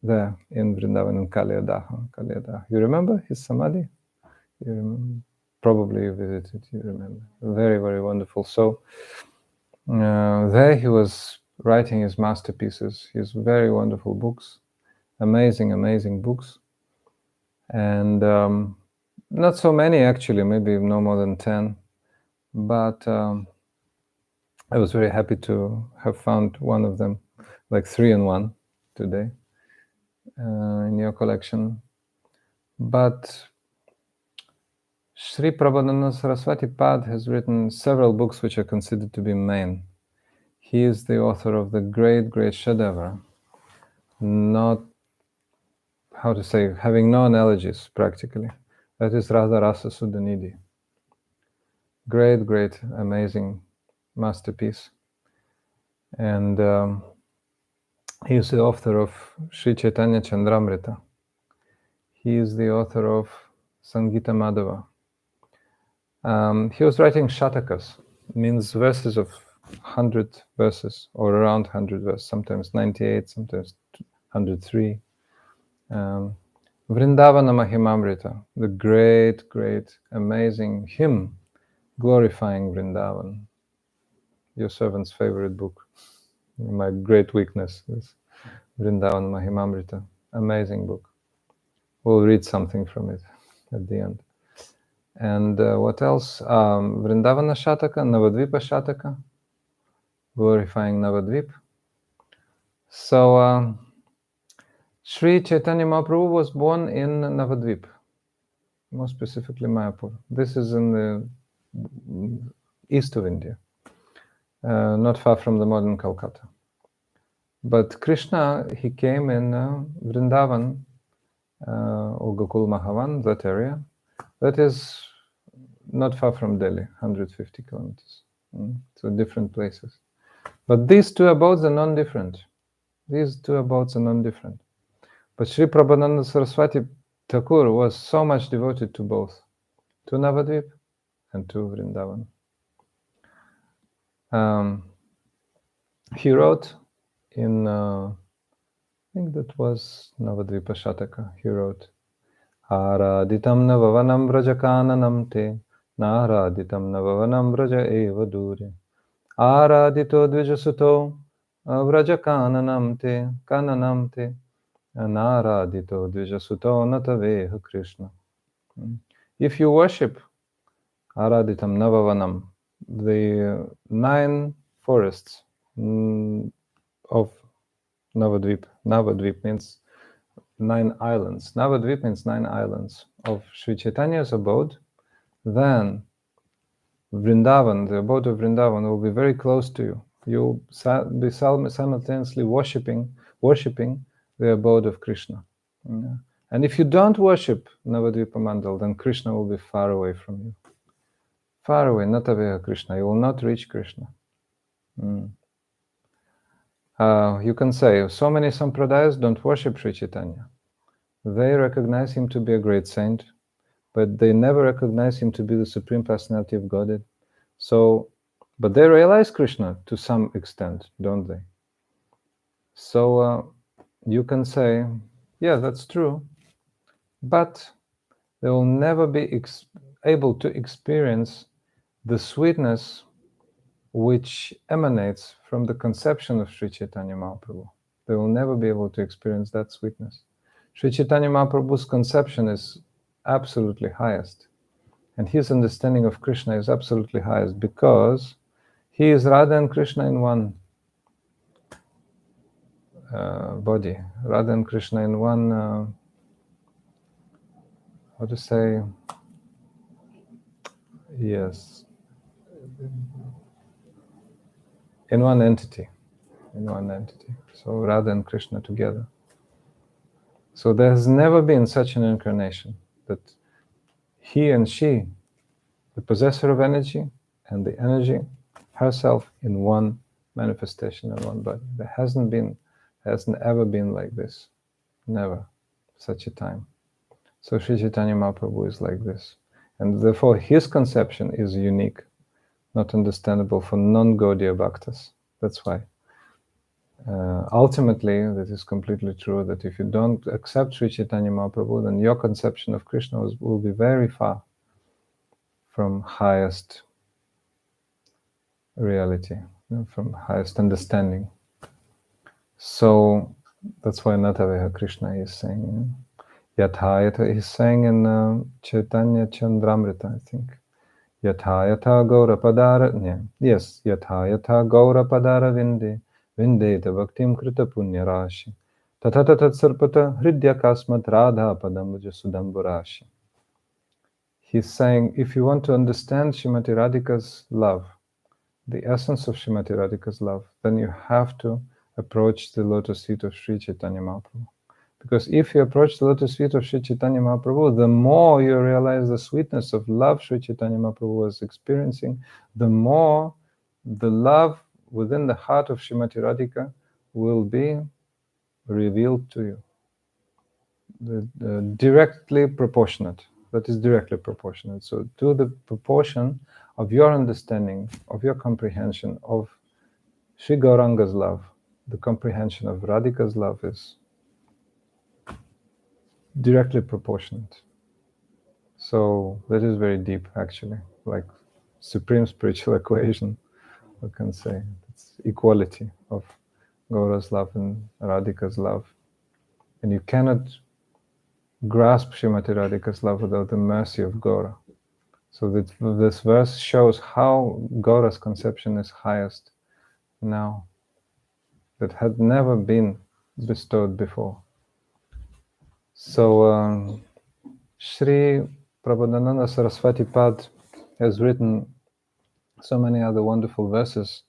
Speaker 1: there in Vrindavan in Kalyadaha. You remember his samadhi? You remember? Probably you visited, you remember. Very, very wonderful. So there he was writing his masterpieces, his very wonderful books, amazing, amazing books. And not so many actually, maybe no more than 10. But I was very happy to have found one of them, like 3 in 1 today in your collection. But Sri Prabodhananda Sarasvati has written several books which are considered to be main. He is the author of the great, great Shadava, not, how to say, having no analogies practically. That is Radha Rasa Sudhanidhi. Great, great, amazing masterpiece. And he is the author of Sri Chaitanya Chandramrita. He is the author of Sangita Madhava. He was writing shatakas, means verses of 100 verses, or around 100 verses, sometimes 98, sometimes 103. Vrindavana Mahimamrita, the great, great, amazing hymn glorifying Vrindavan. Your servant's favorite book. My great weakness is Vrindavan Mahimamrita. Amazing book. We'll read something from it at the end. And what else? Vrindavana Shataka, Navadvipa Shataka, glorifying Navadvip. So Sri Chaitanya Mahaprabhu was born in Navadvip, more specifically Mayapur. This is in the east of India, not far from the modern Calcutta. But Krishna, he came in Vrindavan, or Gokul Mahavan, that area. That is not far from Delhi, 150 kilometers. So different places. But these two abodes are non-different. These two abodes are non-different. But Sri Prabodhananda Sarasvati Thakura was so much devoted to both, to Navadvip and to Vrindavan. He wrote in, I think that was Navadvipa Shataka, he wrote, Araditam navavanam vrajakananam te, naraditam navavanam vraja eva dure. Aradito dvijasuto vrajakananam te, kananam te, naradito dvijasuto nataveha Krishna. If you worship Araditam Navavanam, the 9 forests of Navadvip. Navadvip means 9 islands. Navadvip means 9 islands of Sri Chaitanya's abode. Then Vrindavan, the abode of Vrindavan, will be very close to you. You'll be simultaneously worshipping the abode of Krishna. And if you don't worship Navadvipa Mandal, then Krishna will be far away from you. Far away, Nataveha Krishna. You will not reach Krishna. You can say, so many sampradayas don't worship Sri Chaitanya. They recognize him to be a great saint, but they never recognize him to be the Supreme Personality of Godhead. So, but they realize Krishna to some extent, don't they? So you can say, yeah, that's true, but they will never be able to experience the sweetness which emanates from the conception of Sri Chaitanya Mahaprabhu. They will never be able to experience that sweetness. Sri Chaitanya Mahaprabhu's conception is absolutely highest, and his understanding of Krishna is absolutely highest because he is Radha and Krishna in one body. Radha and Krishna in one, how to say, yes, in one entity. In one entity. So Radha and Krishna together. So there has never been such an incarnation that he and she, the possessor of energy and the energy herself in one manifestation in one body. There hasn't ever been like this. Never such a time. So Sri Chaitanya Mahaprabhu is like this. And therefore his conception is unique, not understandable for non-Gaudiya Bhaktas. That's why. Ultimately, that is completely true, that if you don't accept Sri Chaitanya Mahaprabhu, then your conception of Krishna will be very far from highest reality, from highest understanding. So that's why Nataveha Krishna is saying. Yatha he's saying in Chaitanya Chandramrita, I think. Yatha Gaura Padara, yes, Yatha Gaura Padara Vindeta Bhaktim Krita Punya Rashi. Tatatatat Sarpata Hridya Kasmat Radha Padambuja Sudamburashi. He's saying, if you want to understand Srimati Radhika's love, the essence of Srimati Radhika's love, then you have to approach the lotus feet of Sri Chaitanya Mahaprabhu. Because if you approach the lotus feet of Sri Chaitanya Mahaprabhu, the more you realize the sweetness of love Sri Chaitanya Mahaprabhu was experiencing, the more the love within the heart of Srimati Radhika will be revealed to you. Directly proportionate. That is directly proportionate. So to the proportion of your understanding, of your comprehension of Sri Gauranga's love, the comprehension of Radhika's love is directly proportionate. So that is very deep, actually, like supreme spiritual equation, we can say. It's equality of Gaura's love and Radhika's love. And you cannot grasp Srimati Radhika's love without the mercy of Gaura. So this verse shows how Gaura's conception is highest now, that had never been bestowed before. So Sri Prabodhananda Sarasvati Pad has written so many other wonderful verses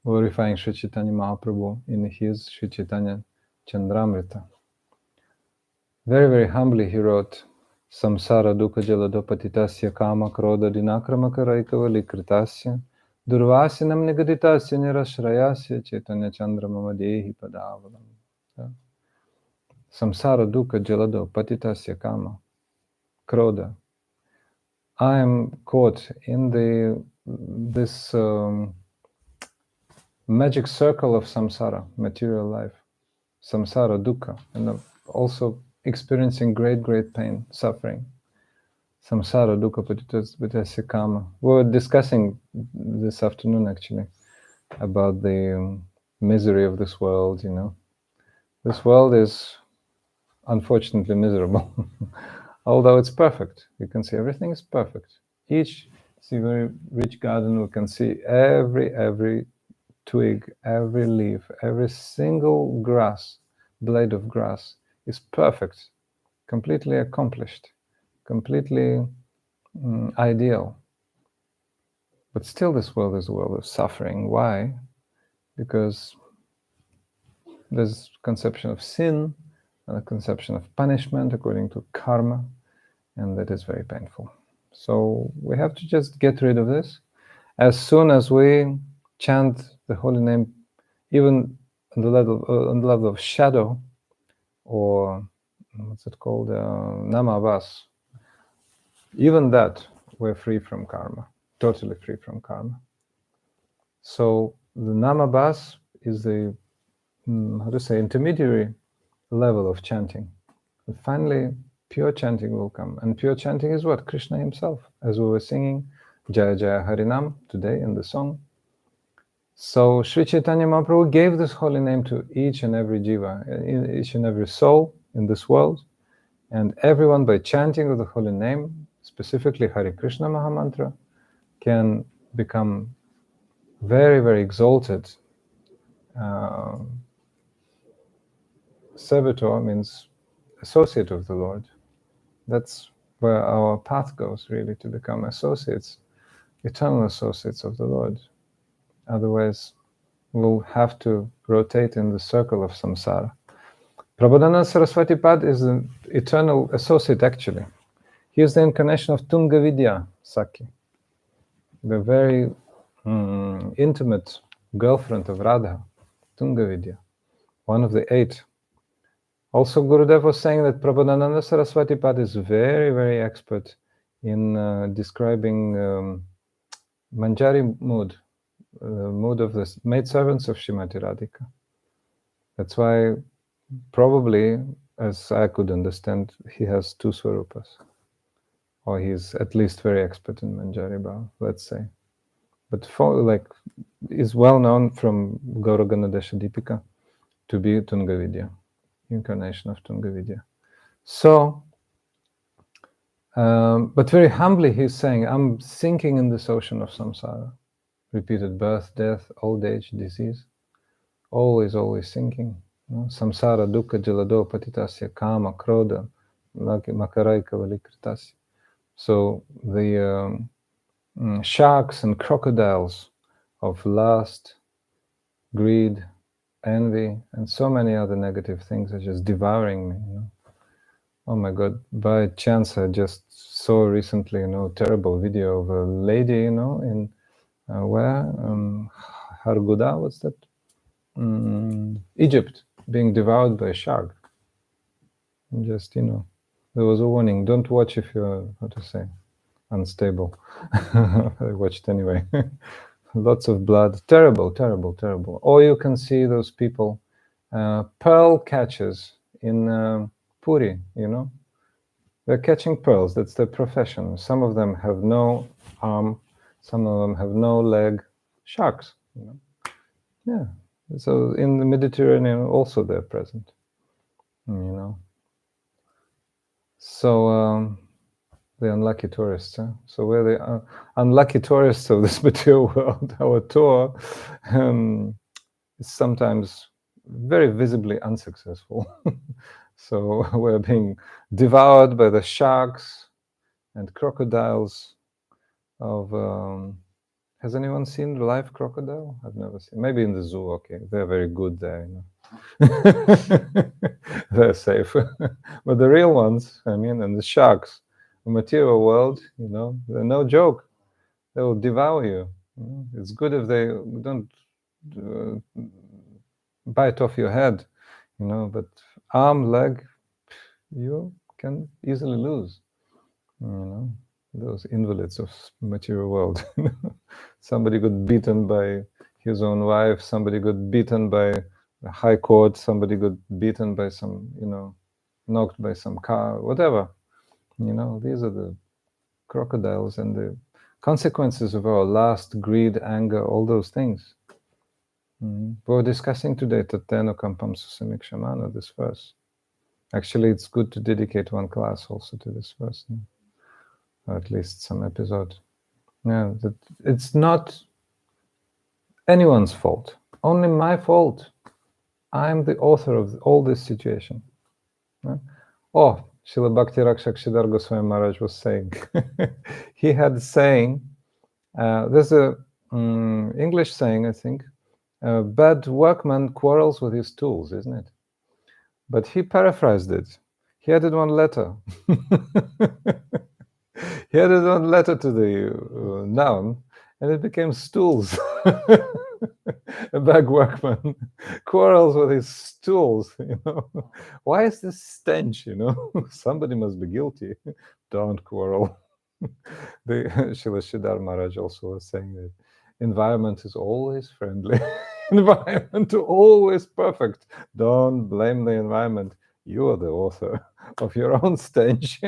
Speaker 1: glorifying Sri Chaitanya Mahaprabhu in his Sri Chaitanya Chandramrita. Very, very humbly he wrote, Samsara dukkha jaladopatitasya kama kroda dinakramakaraikavali kritasya durvasinam negaditasya nirashrayasya Chaitanya Chandramamadehi padavalam. Samsara dukkha jaladopatitasya kama kroda. I am caught in this magic circle of samsara, material life, samsara dukkha, and also experiencing great, great pain, suffering. Samsara dukkha patitasya kama. We were discussing this afternoon, actually, about the misery of this world, This world is unfortunately miserable. Although it's perfect. You can see everything is perfect. Each very rich garden, we can see every twig, every leaf, every single blade of grass is perfect, completely accomplished, completely ideal. But still this world is a world of suffering. Why? Because there's a conception of sin and a conception of punishment according to karma, and that is very painful. So we have to just get rid of this. As soon as we chant the holy name, even on the level of shadow, or what's it called, namavas, even that, we're free from karma, totally free from karma. So the namavas is the, intermediary level of chanting. And finally, pure chanting will come. And pure chanting is what? Krishna himself, as we were singing Jaya Jaya Harinam today in the song. So Sri Chaitanya Mahaprabhu gave this holy name to each and every jiva, each and every soul in this world. And everyone, by chanting of the holy name, specifically Hare Krishna Mahamantra, can become very, very exalted. Servitor means associate of the Lord. That's where our path goes, really, to become associates, eternal associates of the Lord. Otherwise, we'll have to rotate in the circle of samsara. Prabodhananda Sarasvati Pad is an eternal associate, actually. He is the incarnation of Tunga Vidya, Saki, the very intimate girlfriend of Radha, Tunga Vidya, one of the 8. Also, Gurudev was saying that Prabodhananda Sarasvati Pad is very, very expert in describing Manjari mood, mood of the maidservants of Srimati Radhika. That's why, probably, as I could understand, he has 2 Swarupas. Or he's at least very expert in Manjari Bhav, let's say. But is well known from Gauraganadesha Deepika to be Tunga Vidya, incarnation of Tunga Vidya. So, but very humbly he's saying, I'm sinking in this ocean of samsara. Repeated birth, death, old age, disease. Always, always sinking. Samsara, dukkha, jalado, patitasya, kama, krodha, makaraika, valikritasya. So the sharks and crocodiles of lust, greed, envy, and so many other negative things are just devouring me. Oh my God! By chance, I just saw recently, terrible video of a lady, in where Harguda, what's that? Egypt, being devoured by a shark. Just there was a warning: don't watch if you're, how to say, unstable. I watched anyway. Lots of blood. Terrible, terrible, terrible. Or you can see those people, pearl catchers in Puri, They're catching pearls. That's their profession. Some of them have no arm. Some of them have no leg. Sharks, Yeah. So in the Mediterranean also they're present, So the unlucky tourists. So we're the unlucky tourists of this material world. Our tour is sometimes very visibly unsuccessful. So we're being devoured by the sharks and crocodiles of... has anyone seen the live crocodile? I've never seen. Maybe in the zoo, okay. They're very good there, They're safe. But the real ones, and the sharks, the material world, they're no joke. They will devour you. It's good if they don't bite off your head, but arm, leg, you can easily lose, those invalids of material world. Somebody got beaten by his own wife, somebody got beaten by the high court, somebody got beaten by some, knocked by some car, whatever. These are the crocodiles and the consequences of our lust, greed, anger, all those things. We're discussing today Tateno Kampam Susamikshamana, this verse. Actually, it's good to dedicate one class also to this verse, or at least some episode. Yeah, that it's not anyone's fault, only my fault. I'm the author of all this situation. Oh, Srila Bhakti Rakshakshidhar Goswami Maharaj was saying, he had a saying, there's a English saying, I think, bad workman quarrels with his tools, isn't it? But he paraphrased it. He added one letter. He added one letter to the noun, and it became stools. A bad workman quarrels with his stools. Why is this stench? Somebody must be guilty. Don't quarrel. The Srila Siddhar Maharaj also was saying that environment is always friendly. Environment always perfect. Don't blame the environment. You are the author of your own stench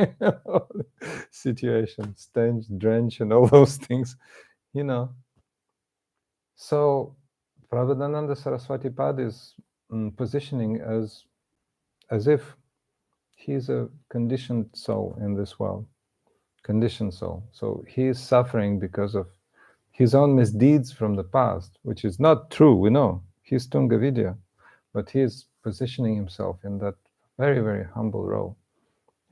Speaker 1: situation, stench, drench, and all those things, So Prabodhananda Sarasvati Pad is positioning as if he's a conditioned soul in this world, conditioned soul. So he is suffering because of his own misdeeds from the past, which is not true, we know. He's Tunga Vidya, but he is positioning himself in that very, very humble role.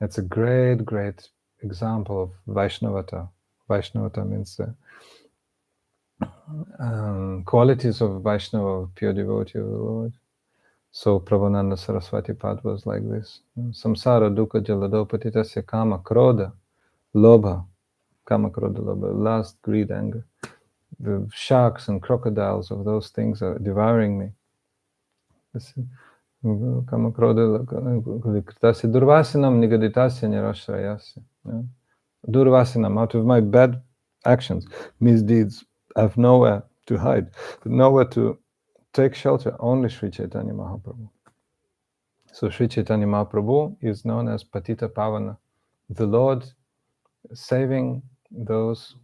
Speaker 1: It's a great, great example of Vaishnavata. Vaishnavata means qualities of Vaishnava, pure devotee of the Lord. So Prabodhananda Sarasvati Pad was like this. Samsara dukkha jalado patitasya kama krodha Lobha, kama, krodha, lobha, lust, greed, anger. The sharks and crocodiles of those things are devouring me. Kama, krodha, kritasya, durvasinam nigaditasya nirashrayasya. Durvasinam, out of my bad actions, misdeeds, I have nowhere to hide, nowhere to take shelter, only Sri Chaitanya Mahaprabhu. So Sri Chaitanya Mahaprabhu is known as Patita Pavana, the Lord saving those,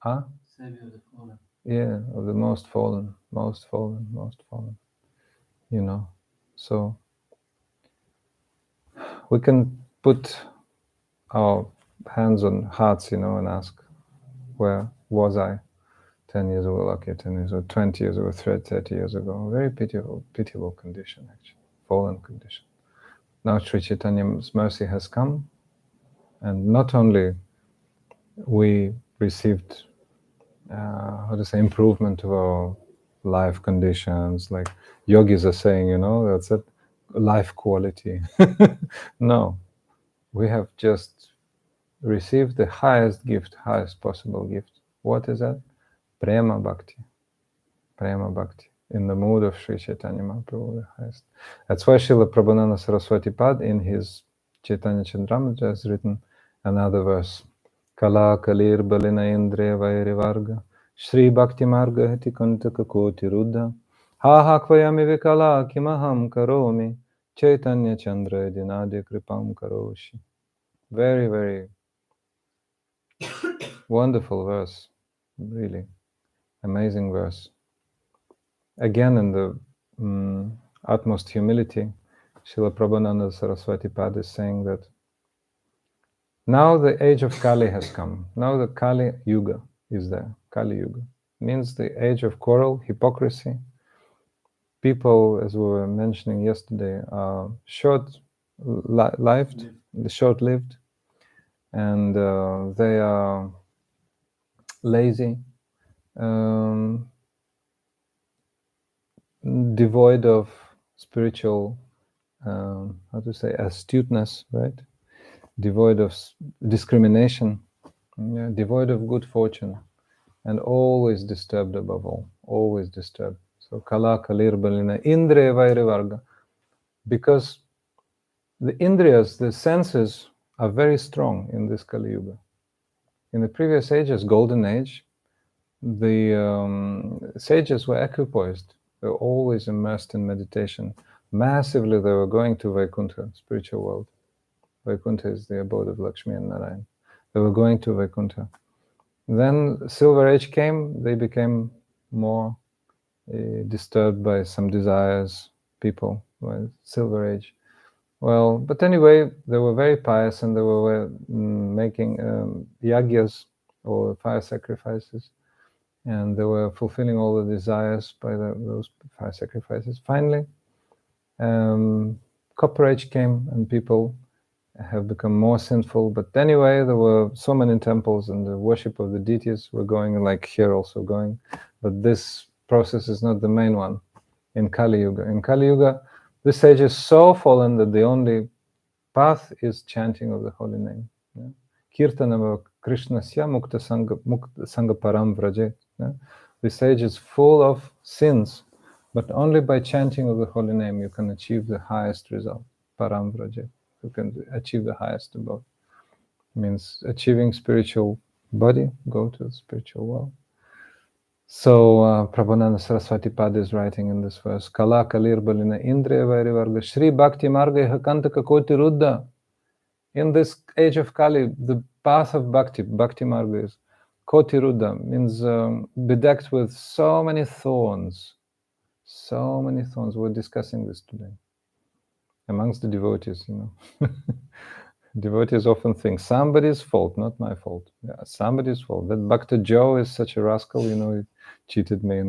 Speaker 2: Savior of the fallen.
Speaker 1: Yeah, of the most fallen, most fallen, most fallen. You know, so we can put our hands on hearts, you know, and ask, where was I 10 years ago, okay, 10 years ago, 20 years ago, 30 years ago? Very pitiable condition, actually, fallen condition. Now Sri Chaitanya's mercy has come, and not only we received, improvement of our life conditions, like yogis are saying, you know, that's it, life quality. No, we have just received the highest gift, highest possible gift. What is that? Prema Bhakti. Prema Bhakti. In the mood of Sri Chaitanya Mahaprabhu, the highest. That's why Srila Prabodhananda Sarasvati Pad in his Chaitanya Chandramrita has written another verse. Kala kalir balina indre vairi varga Shri Bhakti marga heti kantaka koti ruddha ha ha kvayami vikala kimaham karomi Chaitanya Chandra dinadi kripam karoshi. Very, very wonderful verse. Really amazing verse. Again, in the utmost humility, Srila Prabodhananda Sarasvati Pad is saying that now the age of Kali has come. Now the Kali Yuga is there. Kali Yuga means the age of quarrel, hypocrisy. People, as we were mentioning yesterday, are short-lived, short-lived, and they are lazy, devoid of spiritual, astuteness, right? Devoid of discrimination, devoid of good fortune, and always disturbed above all, always disturbed. So kala kalir balina indriya vaira varga, because the indriyas, the senses, are very strong in this Kali Yuga. In the previous ages, golden age, the sages were equipoised. They were always immersed in meditation. Massively, they were going to Vaikuntha, spiritual world. Vaikuntha is the abode of Lakshmi and Narayan. They were going to Vaikuntha. Then Silver Age came, they became more disturbed by some desires, people, Silver Age. Well, but anyway, they were very pious and they were making yagyas, or fire sacrifices, and they were fulfilling all the desires by those fire sacrifices. Finally, Copper Age came and people have become more sinful. But anyway, there were so many temples and the worship of the deities were going, like here also going. But this process is not the main one in Kali Yuga. In Kali Yuga, this age is so fallen that the only path is chanting of the holy name. Kirtanam Krishnasya Mukta Sangha Param Vraje. This age is full of sins, but only by chanting of the holy name you can achieve the highest result, Param Vraje. You can achieve the highest above. Means achieving spiritual body, go to the spiritual world. So Prabodhananda Sarasvati Pad is writing in this verse, Kala kalir balina indriya vairi varga Shri Bhakti marga hakantaka koti ruddha. In this age of Kali, the path of Bhakti marga is koti ruddha, means bedecked with so many thorns. So many thorns. We're discussing this today amongst the devotees, you know. Devotees often think somebody's fault, not my fault. Yeah, somebody's fault. That Bhakta Joe is such a rascal, you know, he cheated me.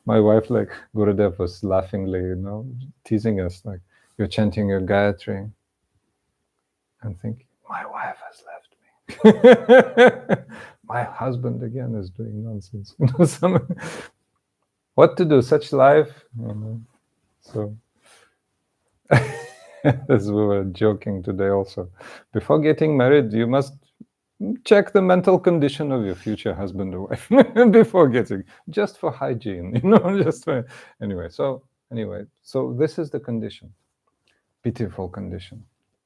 Speaker 1: My wife, like Gurudev, was laughingly, you know, teasing us, like, you're chanting your Gayatri and thinking, my wife has left me. My husband again is doing nonsense. You know, what to do? Such life, you know. So As we were joking today also. Before getting married, you must check the mental condition of your future husband or wife before getting, just for hygiene, just for, anyway. So this is the condition, pitiful condition.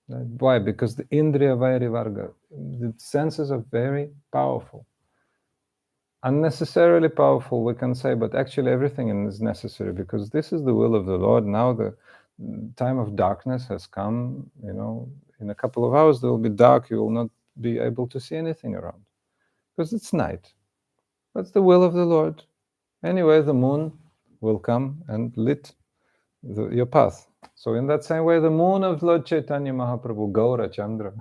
Speaker 1: Why? Because the Indriya Vairi Varga, the senses are very powerful. Unnecessarily powerful, we can say, but actually everything is necessary because this is the will of the Lord. Now the time of darkness has come, in a couple of hours there will be dark, you will not be able to see anything around because it's night. That's the will of the Lord. Anyway, the moon will come and lit your path. So in that same way, the moon of Lord Chaitanya Mahaprabhu, Gaura Chandra,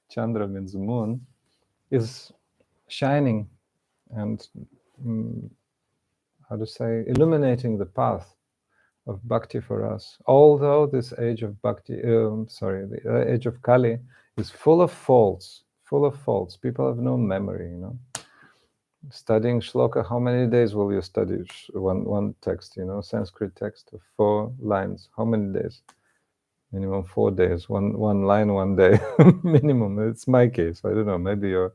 Speaker 1: Chandra means moon, is shining and illuminating the path of bhakti for us. Although this age of bhakti, the age of Kali is full of faults. People have no memory, Studying shloka, how many days will you study one text, Sanskrit text of 4 lines? How many days? Minimum 4 days. One line, 1 day, minimum. It's my case. I don't know. Maybe you're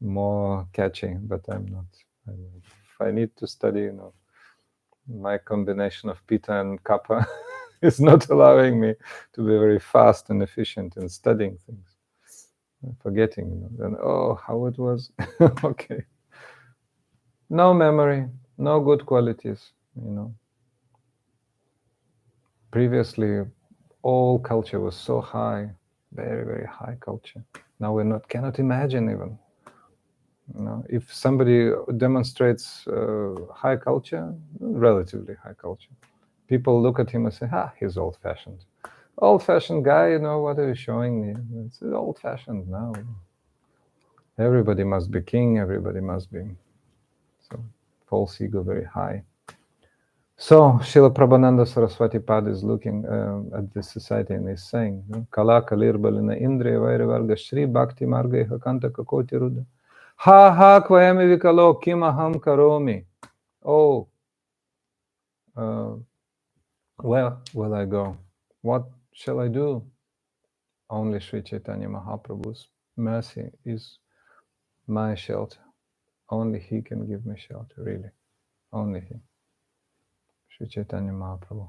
Speaker 1: more catching, but I'm not. If I need to study, my combination of Pitta and Kappa is not allowing me to be very fast and efficient in studying things. I'm forgetting, then, how it was. Okay. No memory, no good qualities, Previously, all culture was so high, very, very high culture. Now we cannot imagine even. If somebody demonstrates high culture, relatively high culture, people look at him and say, he's old-fashioned. Old-fashioned guy, what are you showing me? It's old-fashioned now. Everybody must be king, everybody must be. So, false ego very high. So, Srila Prabodhananda Sarasvati Thakura is looking at this society and is saying, Kala kalir balina indriya vaira varga shri bhakti marga hakanta kakoti ruda. Ha kvayami vikalo kim aham karomi. Oh, where will I go? What shall I do? Only Sri Chaitanya Mahaprabhu's mercy is my shelter. Only he can give me shelter, really. Only he. Sri Chaitanya Mahaprabhu.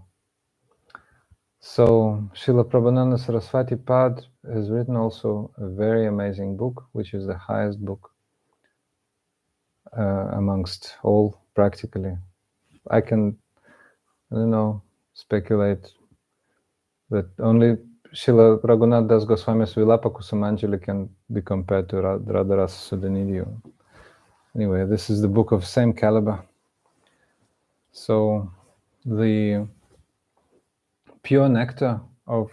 Speaker 1: So, Srila Prabodhananda Sarasvati Thakura has written also a very amazing book, which is the highest book amongst all, practically. I don't know, speculate that only Srila Raghunath Das Goswami's Vilapa Kusumanjali can be compared to Radharasa Sudhanidhi. Anyway, this is the book of same caliber. So, the pure nectar of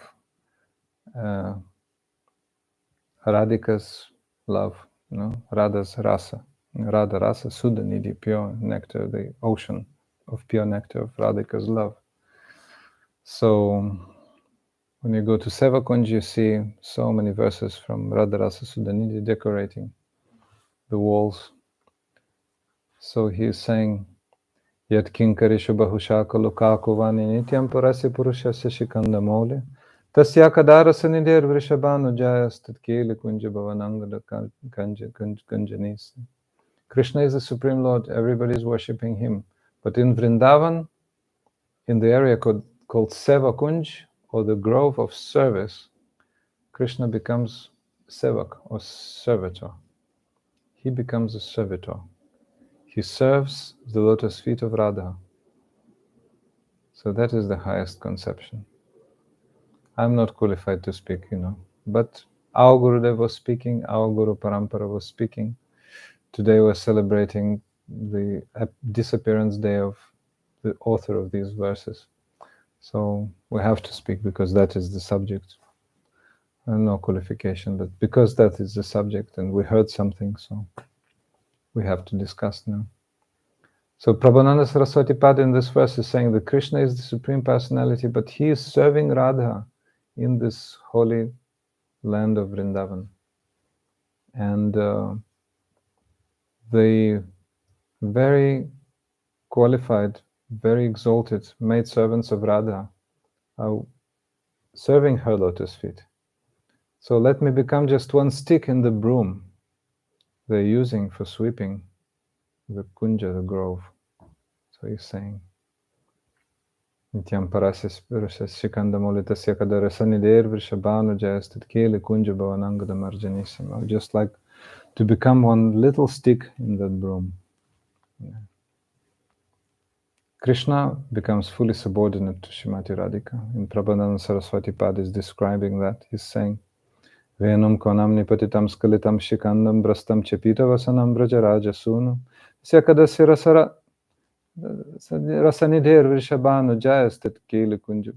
Speaker 1: Radhika's love, Radha's rasa, Radha rasa, Sudhanidhi, pure nectar, the ocean of pure nectar of Radhika's love. So, when you go to Sevakunj, you see so many verses from Radha rasa Sudhanidhi decorating the walls. So he is saying, Yat kinkarishu bahushaka lukakuvani nityam parasya purushasya shikanda mole tasya kadarasa nidher vrishabhanu jayas tatkeli kunja bhavanangada kanjanis. Krishna is the Supreme Lord, everybody is worshipping him. But in Vrindavan, in the area called Sevakunj, or the grove of service, Krishna becomes Sevak, or servitor. He becomes a servitor. He serves the lotus feet of Radha. So that is the highest conception. I'm not qualified to speak, but our Gurudev was speaking, our Guru Parampara was speaking. Today we're celebrating the Disappearance Day of the author of these verses. So we have to speak because that is the subject. No qualification, but because that is the subject and we heard something, so we have to discuss now. So Prabodhananda Sarasvati Thakura in this verse is saying that Krishna is the Supreme Personality, but he is serving Radha in this holy land of Vrindavan. And the very qualified, very exalted maidservants of Radha are serving her lotus feet. So let me become just one stick in the broom they're using for sweeping the kunja, the grove. So he's saying, Nityam parasis purusas shikandamolitasya kadarasanider vrishabhanu jayastat kele kunja bhavanangada marjanissima. Just like to become one little stick in that broom. Yeah. Krishna becomes fully subordinate to Srimati Radhika. In Prabodhananda Sarasvati Pad is describing that. He's saying, Venam konam nipatitam skalitam shikandam brastam chepita vasanam brajaraja sunam syakadasya rasanidher vrishabhanu jayastat kele kunja.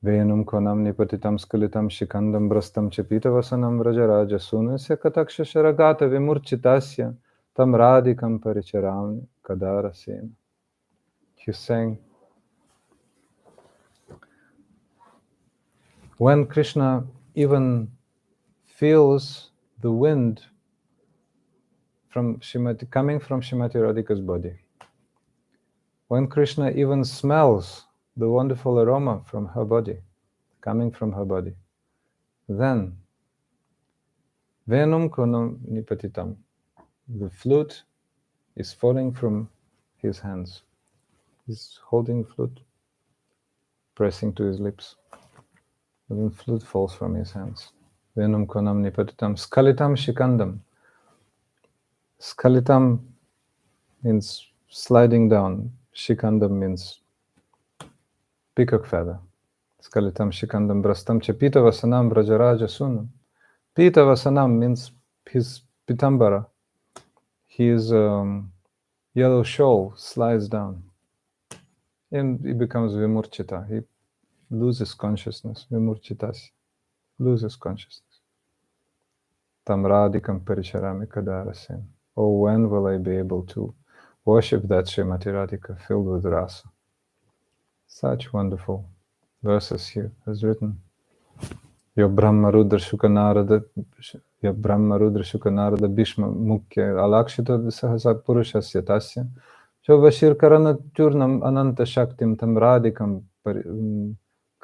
Speaker 1: Venam konam nipatitam skalitam shikandam brastam chepita vasanam brajaraja sunam syakataksha sharagata vimurchitasya tam radhikam paricharam kadarasena. He's saying, when Krishna even feels the wind from coming from Srimati Radhika's body, when Krishna even smells the wonderful aroma from her body, coming from her body, then Venum konam nipatitam, the flute is falling from his hands. He's holding the flute, pressing to his lips. The flute falls from his hands. Venum konam nipatitam skalitam shikandam. Skalitam means sliding down. Shikandam means peacock feather. Skalitam shikandam brastam cha pita vasanam brajaraja sunam. Pita vasanam means his pitambara. His yellow shawl slides down. And he becomes vimurchita. He loses consciousness. Vimurchitas. Loses consciousness. Tam radhikam paricharami kadarasen. Oh, when will I be able to worship that Srimati Radhika filled with rasa? Such wonderful verses here has written. Yo Brahma Rudra Shukanarada Bhishma Mukhya Alakshita Sahasa Purushasya Tasya Jo Vashir Karana Turnam Ananta Shaktim Tam Radhikam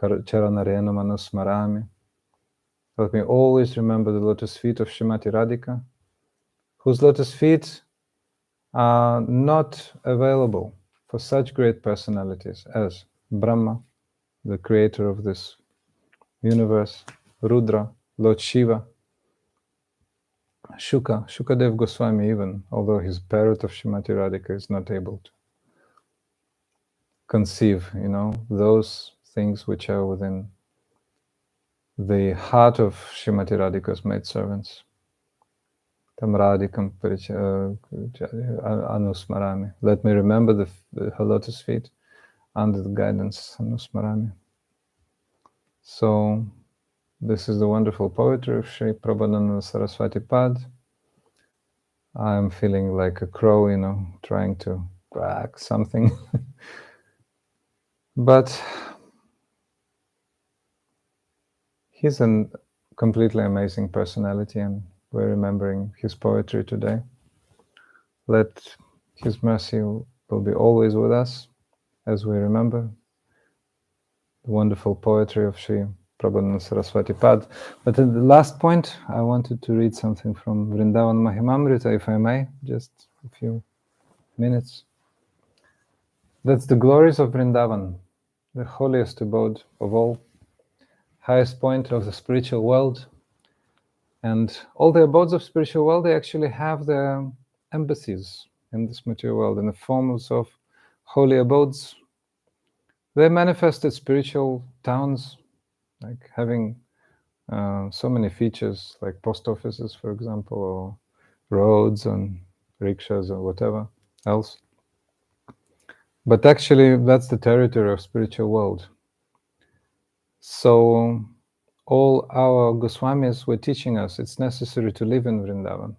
Speaker 1: Charanarena Manusmarami. Let me always remember the lotus feet of Srimati Radhika, whose lotus feet are not available for such great personalities as Brahma, the creator of this universe, Rudra, Lord Shiva, Shukadev Goswami even, although he's parrot of Srimati Radhika, is not able to conceive, those things which are within the heart of Srimati Radhika's maidservants. Tam radhikam anusmarami. Let me remember her lotus feet under the guidance anusmarami. So, this is the wonderful poetry of Sri Prabodhananda Sarasvati Pad. I'm feeling like a crow, trying to crack something. But he's a completely amazing personality, and we're remembering his poetry today. Let his mercy will be always with us as we remember the wonderful poetry of Sri Prabodhananda Sarasvati Pad. But at the last point, I wanted to read something from Vrindavan Mahimamrita, if I may, just a few minutes. That's the glories of Vrindavan, the holiest abode of all, highest point of the spiritual world. And all the abodes of spiritual world, they actually have their embassies in this material world in the forms of holy abodes. They manifested spiritual towns, like having so many features, like post offices, for example, or roads and rickshaws or whatever else. But actually, that's the territory of spiritual world. So all our Goswamis were teaching us it's necessary to live in Vrindavan.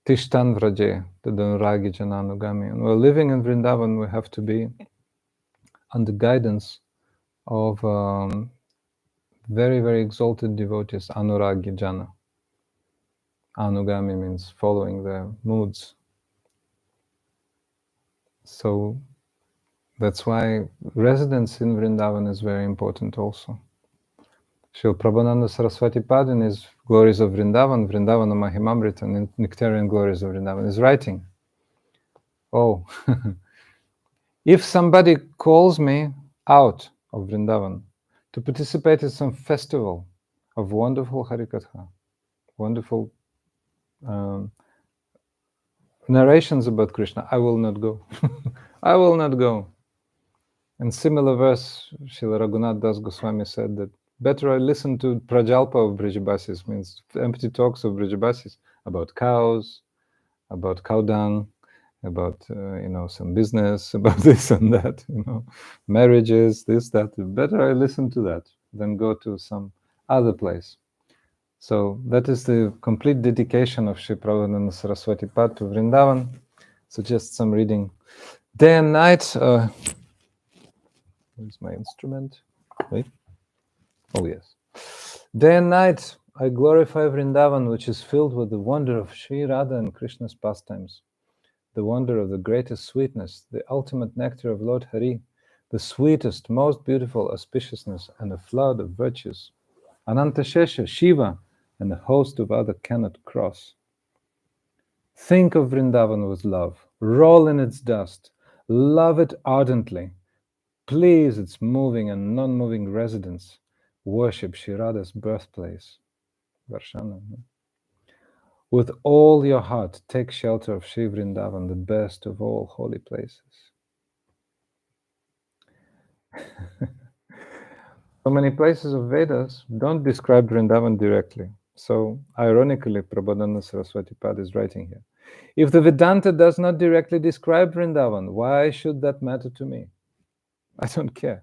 Speaker 1: Tishtan vraje, tadanuragi jananugami. And we're living in Vrindavan, we have to be under guidance of very, very exalted devotees, anuragi jana. Anugami means following their moods. So That's why residence in Vrindavan is very important also. Srila Prabodhananda Sarasvati Thakura in his Glories of Vrindavan, Vrindavana Mahimamrita, and Nectarian Glories of Vrindavan, is writing, oh, if somebody calls me out of Vrindavan to participate in some festival of wonderful Harikatha, wonderful narrations about Krishna, I will not go. I will not go. And similar verse, Srila Raghunath Das Goswami said that better I listen to Prajalpa of Brijabasis, means empty talks of Brijabasis about cows, about cow dung, about some business, about this and that, marriages, this, that. Better I listen to that than go to some other place. So that is the complete dedication of Sri Prabodhananda Sarasvati Thakura to Vrindavan. So just some reading. Day and night. Where's my instrument? Wait. Oh yes. Day and night I glorify Vrindavan, which is filled with the wonder of Sri Radha and Krishna's pastimes, the wonder of the greatest sweetness, the ultimate nectar of Lord Hari, the sweetest, most beautiful auspiciousness, and a flood of virtues. Anantashesha, Shiva, and a host of other cannot cross. Think of Vrindavan with love, roll in its dust, love it ardently, please its moving and non-moving residents, worship Sri Radha's birthplace, Varshana. With all your heart, take shelter of Sri Vrindavan, the best of all holy places. So many places of Vedas don't describe Vrindavan directly. So, ironically, Prabodhananda Sarasvati Thakura is writing here. If the Vedanta does not directly describe Vrindavan, why should that matter to me? I don't care.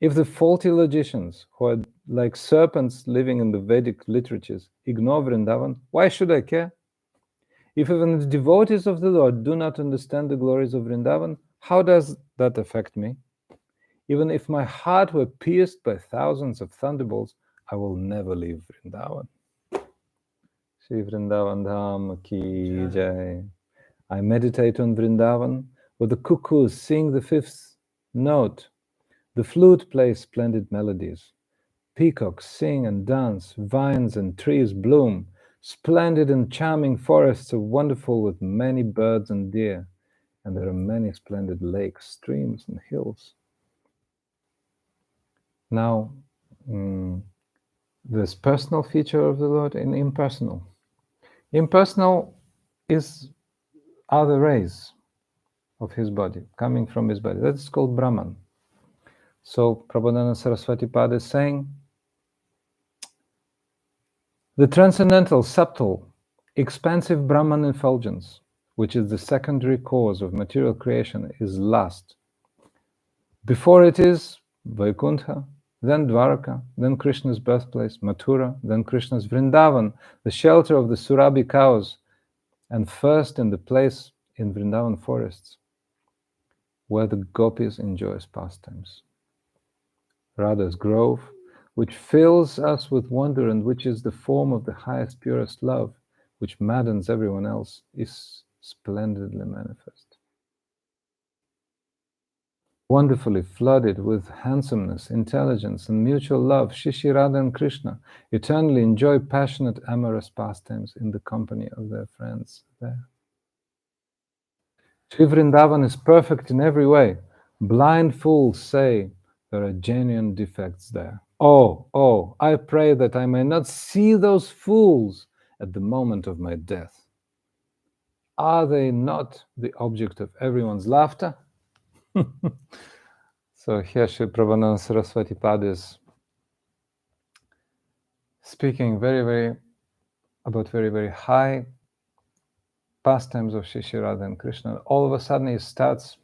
Speaker 1: If the faulty logicians, who are like serpents living in the Vedic literatures, ignore Vrindavan, why should I care? If even the devotees of the Lord do not understand the glories of Vrindavan, how does that affect me? Even if my heart were pierced by thousands of thunderbolts, I will never leave Vrindavan. Shri Vrindavan Dham Ki Jai. I meditate on Vrindavan, where the cuckoos sing the fifth note, the flute plays splendid melodies, peacocks sing and dance, vines and trees bloom, splendid and charming forests are wonderful with many birds and deer, and there are many splendid lakes, streams, and hills. Now, this personal feature of the Lord and impersonal. Impersonal are the rays of his body, coming from his body. That is called Brahman. So Prabodhananda Sarasvati Thakura is saying, the transcendental, subtle, expansive Brahman effulgence, which is the secondary cause of material creation, is lust. Before it is Vaikuntha, then Dwaraka, then Krishna's birthplace, Mathura, then Krishna's Vrindavan, the shelter of the Surabhi cows, and first in the place in Vrindavan forests, where the gopis enjoy pastimes. Radha's grove, which fills us with wonder and which is the form of the highest, purest love, which maddens everyone else, is splendidly manifest. Wonderfully flooded with handsomeness, intelligence, and mutual love, Shri Radha and Krishna eternally enjoy passionate amorous pastimes in the company of their friends there. Shri Vrindavan is perfect in every way. Blind fools say there are genuine defects there. Oh, I pray that I may not see those fools at the moment of my death. Are they not the object of everyone's laughter? So here Sri Prabodhananda Sarasvati Thakura is speaking about very high pastimes of Shri Radha and Krishna. All of a sudden he starts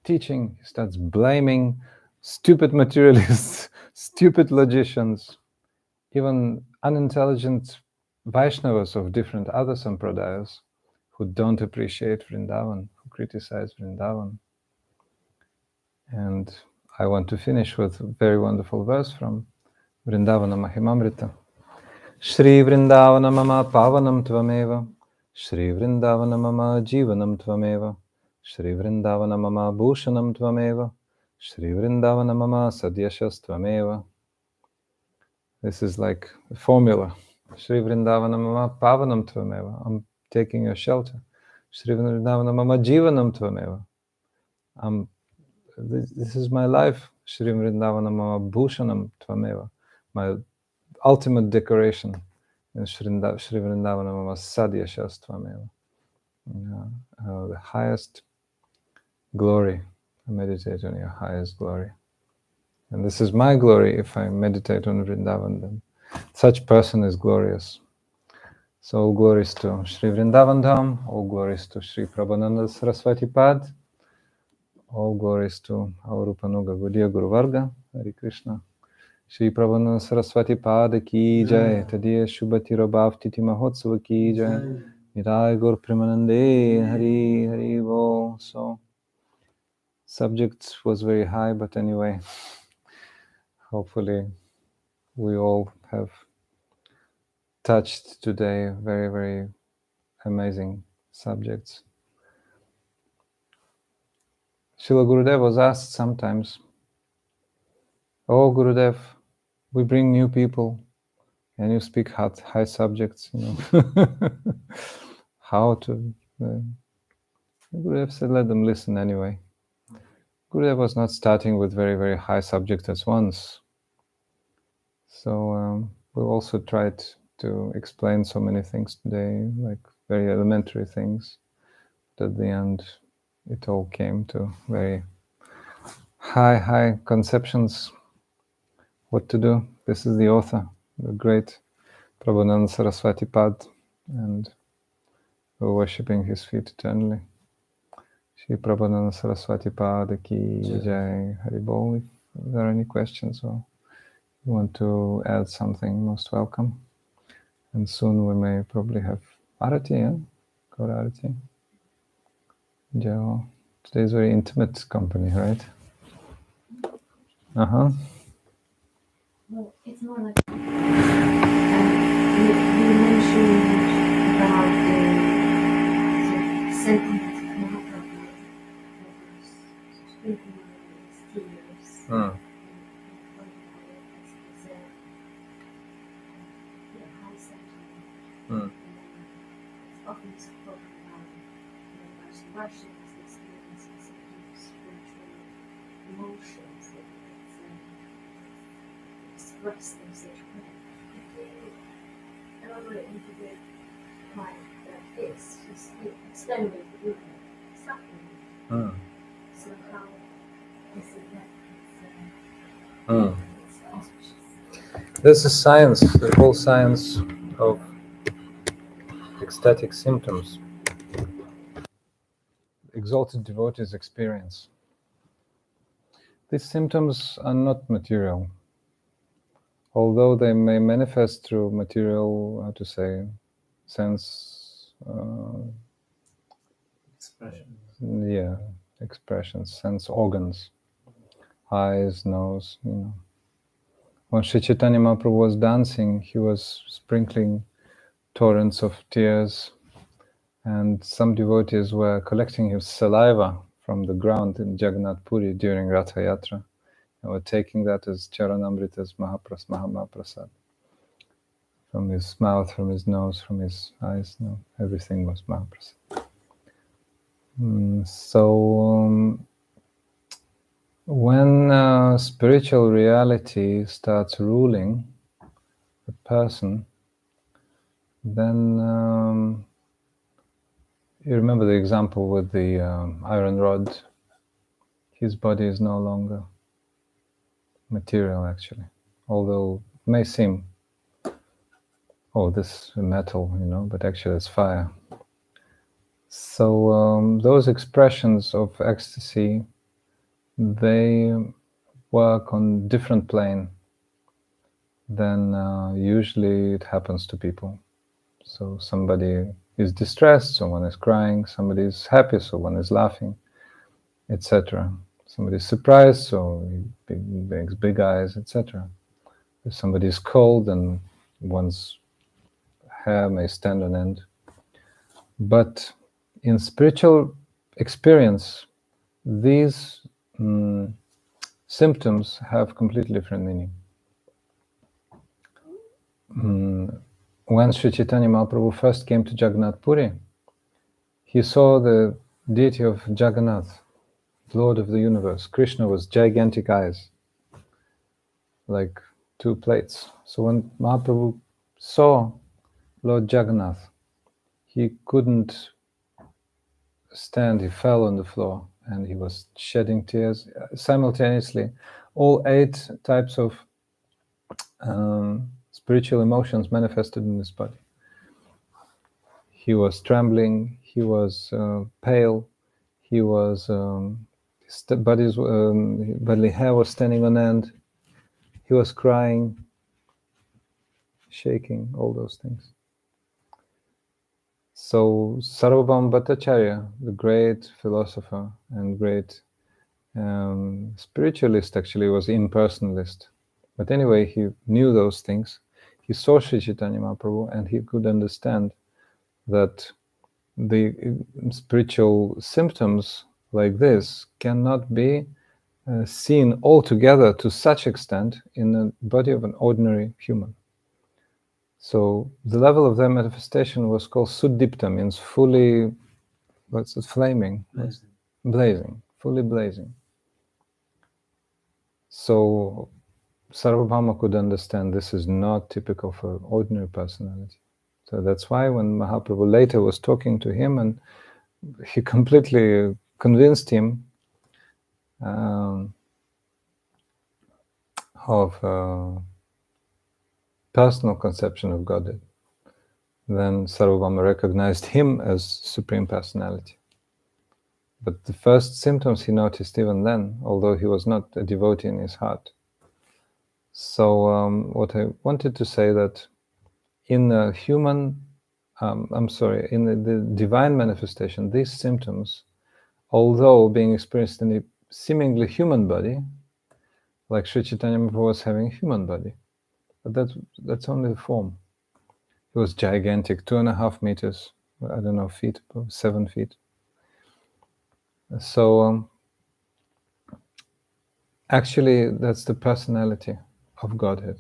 Speaker 1: teaching, he starts blaming stupid materialists, stupid logicians, even unintelligent Vaishnavas of different other sampradayas who don't appreciate Vrindavan, who criticize Vrindavan. And I want to finish with a very wonderful verse from Vrindavana Mahimamrita. Shri Vrindavana mama pavanam tvameva, Shri Vrindavana mama jivanam tvameva, Shri Vrindavana Mama Bhushanam Tvameva, Shri Vrindavana Mama Sadyashas Tvameva. This is like a formula. Shri Vrindavana Mama Pavanam Tvameva. I'm taking your shelter. Shri Vrindavana Mama Jivanam Tvameva. This is my life. Shri Vrindavana Mama Bhushanam Tvameva. My ultimate decoration. And Shri Vrindavana Mama Sadyashas Tvameva. The highest glory. I meditate on your highest glory. And this is my glory if I meditate on Vrindavan. Then such person is glorious. So all glories to Shri Vrindavan Dham, all glories to Shri Prabodhananda Sarasvati Pad, all glories to our Rupanuga Gaudiya Guru Varga, Hare Krishna. Shri Prabodhananda Sarasvati Pad ki jai, Tadiya Shubhati Rabhav Titi Mahotsava ki jai, Nirai Gur Premanande, Hari Hari Bo. So subject was very high, but anyway, hopefully we all have touched today very, very amazing subjects. Srila Gurudev was asked sometimes, "Oh Gurudev, we bring new people and you speak high subjects, how to..." Gurudev said, "Let them listen anyway." Gurudev was not starting with very, very high subjects at once. So we also tried to explain so many things today, like very elementary things. But at the end, it all came to very high conceptions. What to do? This is the author, the great Prabodhananda Sarasvati Pad, and we're worshipping his feet eternally. Shri Prabodhananda Sarasvati Pad ki jai, Hari Bol. If there are any questions or you want to add something, most welcome. And soon we may probably have Arati, yeah? Go to Arati. Joe. Today's very intimate company, right?
Speaker 3: Well, it's more like you mentioned about the sentiments of Mahaprabhu speaking of his tears. High sentiment. It's often spoken about Russians experiencing some deep spiritual emotions that express them such way. However, into the mind that is just extended with suffering. So how is it that it's auspicious?
Speaker 1: There's a science, the whole science of ecstatic symptoms. Exalted devotees experience. These symptoms are not material, although they may manifest through material, sense... expressions, sense organs, eyes, nose, When Sri Chaitanya Mahaprabhu was dancing, he was sprinkling torrents of tears, and some devotees were collecting his saliva from the ground in Jagannath Puri during Ratha Yatra, and were taking that as Charanamrita, as Mahaprasad. From his mouth, from his nose, from his eyes, everything was Mahaprasad. When spiritual reality starts ruling the person, then you remember the example with the iron rod. His body is no longer material, actually, although it may seem, this metal, but actually it's fire. So those expressions of ecstasy, they work on different plane than usually it happens to people. So somebody is distressed, someone is crying, somebody is happy, so one is laughing, etc. Somebody is surprised, so he makes big eyes, etc. If somebody is cold, then one's hair may stand on end. But in spiritual experience, these symptoms have completely different meaning. When Sri Chaitanya Mahaprabhu first came to Jagannath Puri, he saw the deity of Jagannath, Lord of the universe. Krishna was gigantic eyes, like 2 plates. So when Mahaprabhu saw Lord Jagannath, he couldn't stand, he fell on the floor and he was shedding tears. Simultaneously, all 8 types of spiritual emotions manifested in his body. He was trembling, he was pale, he was, his bodily hair was standing on end, he was crying, shaking, all those things. So Sarvabhauma Bhattacharya, the great philosopher and great spiritualist, actually was impersonalist. But anyway, he knew those things. He saw Sri Chaitanya Mahaprabhu and he could understand that the spiritual symptoms like this cannot be seen altogether to such extent in the body of an ordinary human. So the level of their manifestation was called Suddipta, means fully, what's it, flaming? Blazing, fully blazing. So Sarvabhauma could understand this is not typical for ordinary personality. So that's why when Mahaprabhu later was talking to him and he completely convinced him of personal conception of Godhead, then Sarvabhauma recognized him as Supreme Personality. But the first symptoms he noticed even then, although he was not a devotee in his heart. So what I wanted to say that in the human, in the divine manifestation, these symptoms, although being experienced in a seemingly human body, like Sri Chaitanya Mahaprabhu was having a human body, but that's only the form. He was gigantic, 2.5 meters, I don't know, feet, 7 feet. So actually that's the personality of Godhead,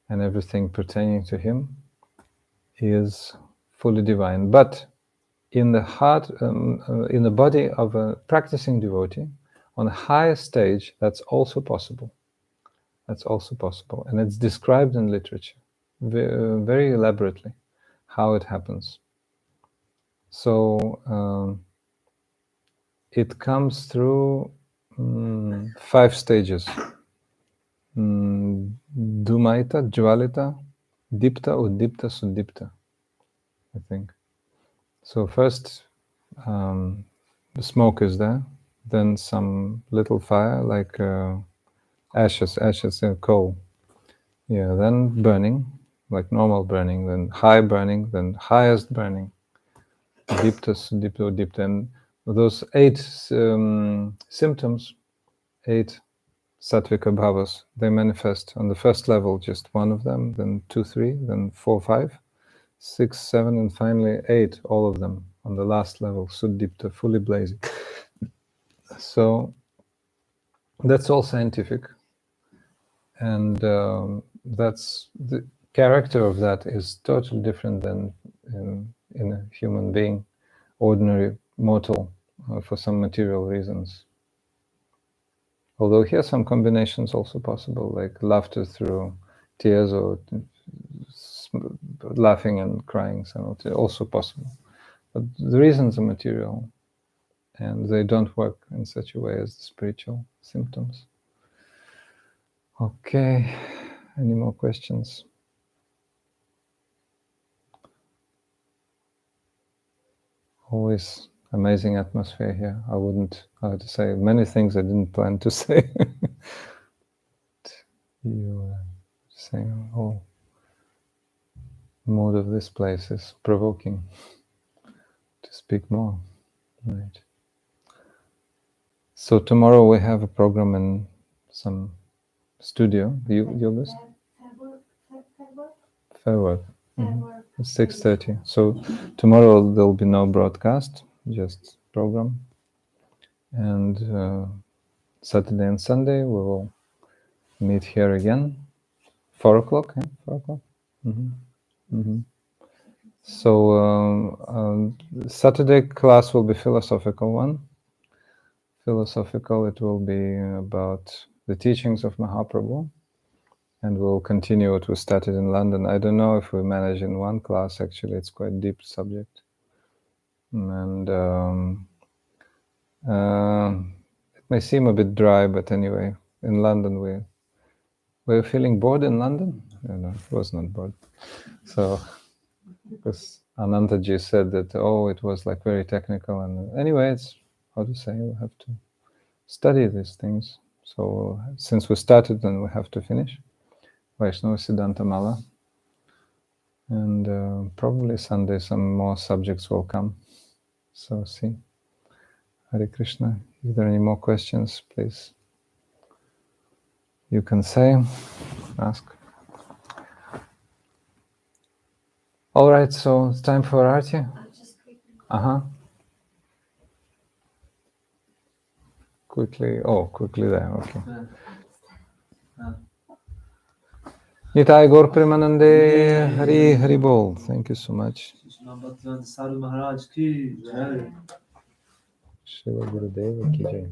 Speaker 1: and everything pertaining to him is fully divine. But in the heart, in the body of a practicing devotee, on a higher stage, that's also possible. That's also possible, and it's described in literature very elaborately how it happens. So it comes through 5 stages: Dumaita, Jvalita, Dipta, Uddipta, Suddipta, I think. So first, the smoke is there, then some little fire, like ashes and coal. Yeah, then burning, like normal burning, then high burning, then highest burning. Dipta, Suddipta, Uddipta. And those 8 symptoms, 8 sattvika bhavas, they manifest on the first level, just one of them, then 2, 3, then 4, 5, 6, 7, and finally 8, all of them on the last level, Suddipta, fully blazing. So that's all scientific, and that's the character of that is totally different than in a human being, ordinary mortal, for some material reasons. Although here some combinations also possible, like laughter through tears or laughing and crying, also possible. But the reasons are material, and they don't work in such a way as the spiritual symptoms. Okay, any more questions? Always amazing atmosphere here. I have to say many things I didn't plan to say. You saying, oh, mood of this place is provoking to speak more. Right. So tomorrow we have a program in some studio. Yogas? Fair work. Mm-hmm. 6:30. So tomorrow there'll be no broadcast, just program. And Saturday and Sunday we will meet here again. 4 o'clock, yeah? 4 o'clock. So Saturday class will be philosophical one. Philosophical, it will be about the teachings of Mahaprabhu, and we'll continue what we started in London. I don't know if we manage in one class, actually, it's quite a deep subject. And it may seem a bit dry, but anyway, in London were you feeling bored in London? No, it was not bored. So, because Anantaji said that, it was like very technical, and anyway, it's, how to say, we have to study these things. So, since we started, then we have to finish Vaishnava Siddhanta Mala, and probably Sunday some more subjects will come. So, see. Hare Krishna. If there are any more questions, please, you can say, ask. All right, so it's time for Arati. Quickly there, okay. Nitai Gaur Premanande, Hari Bol. Thank you so much. Shiva Gurudeva ki jai.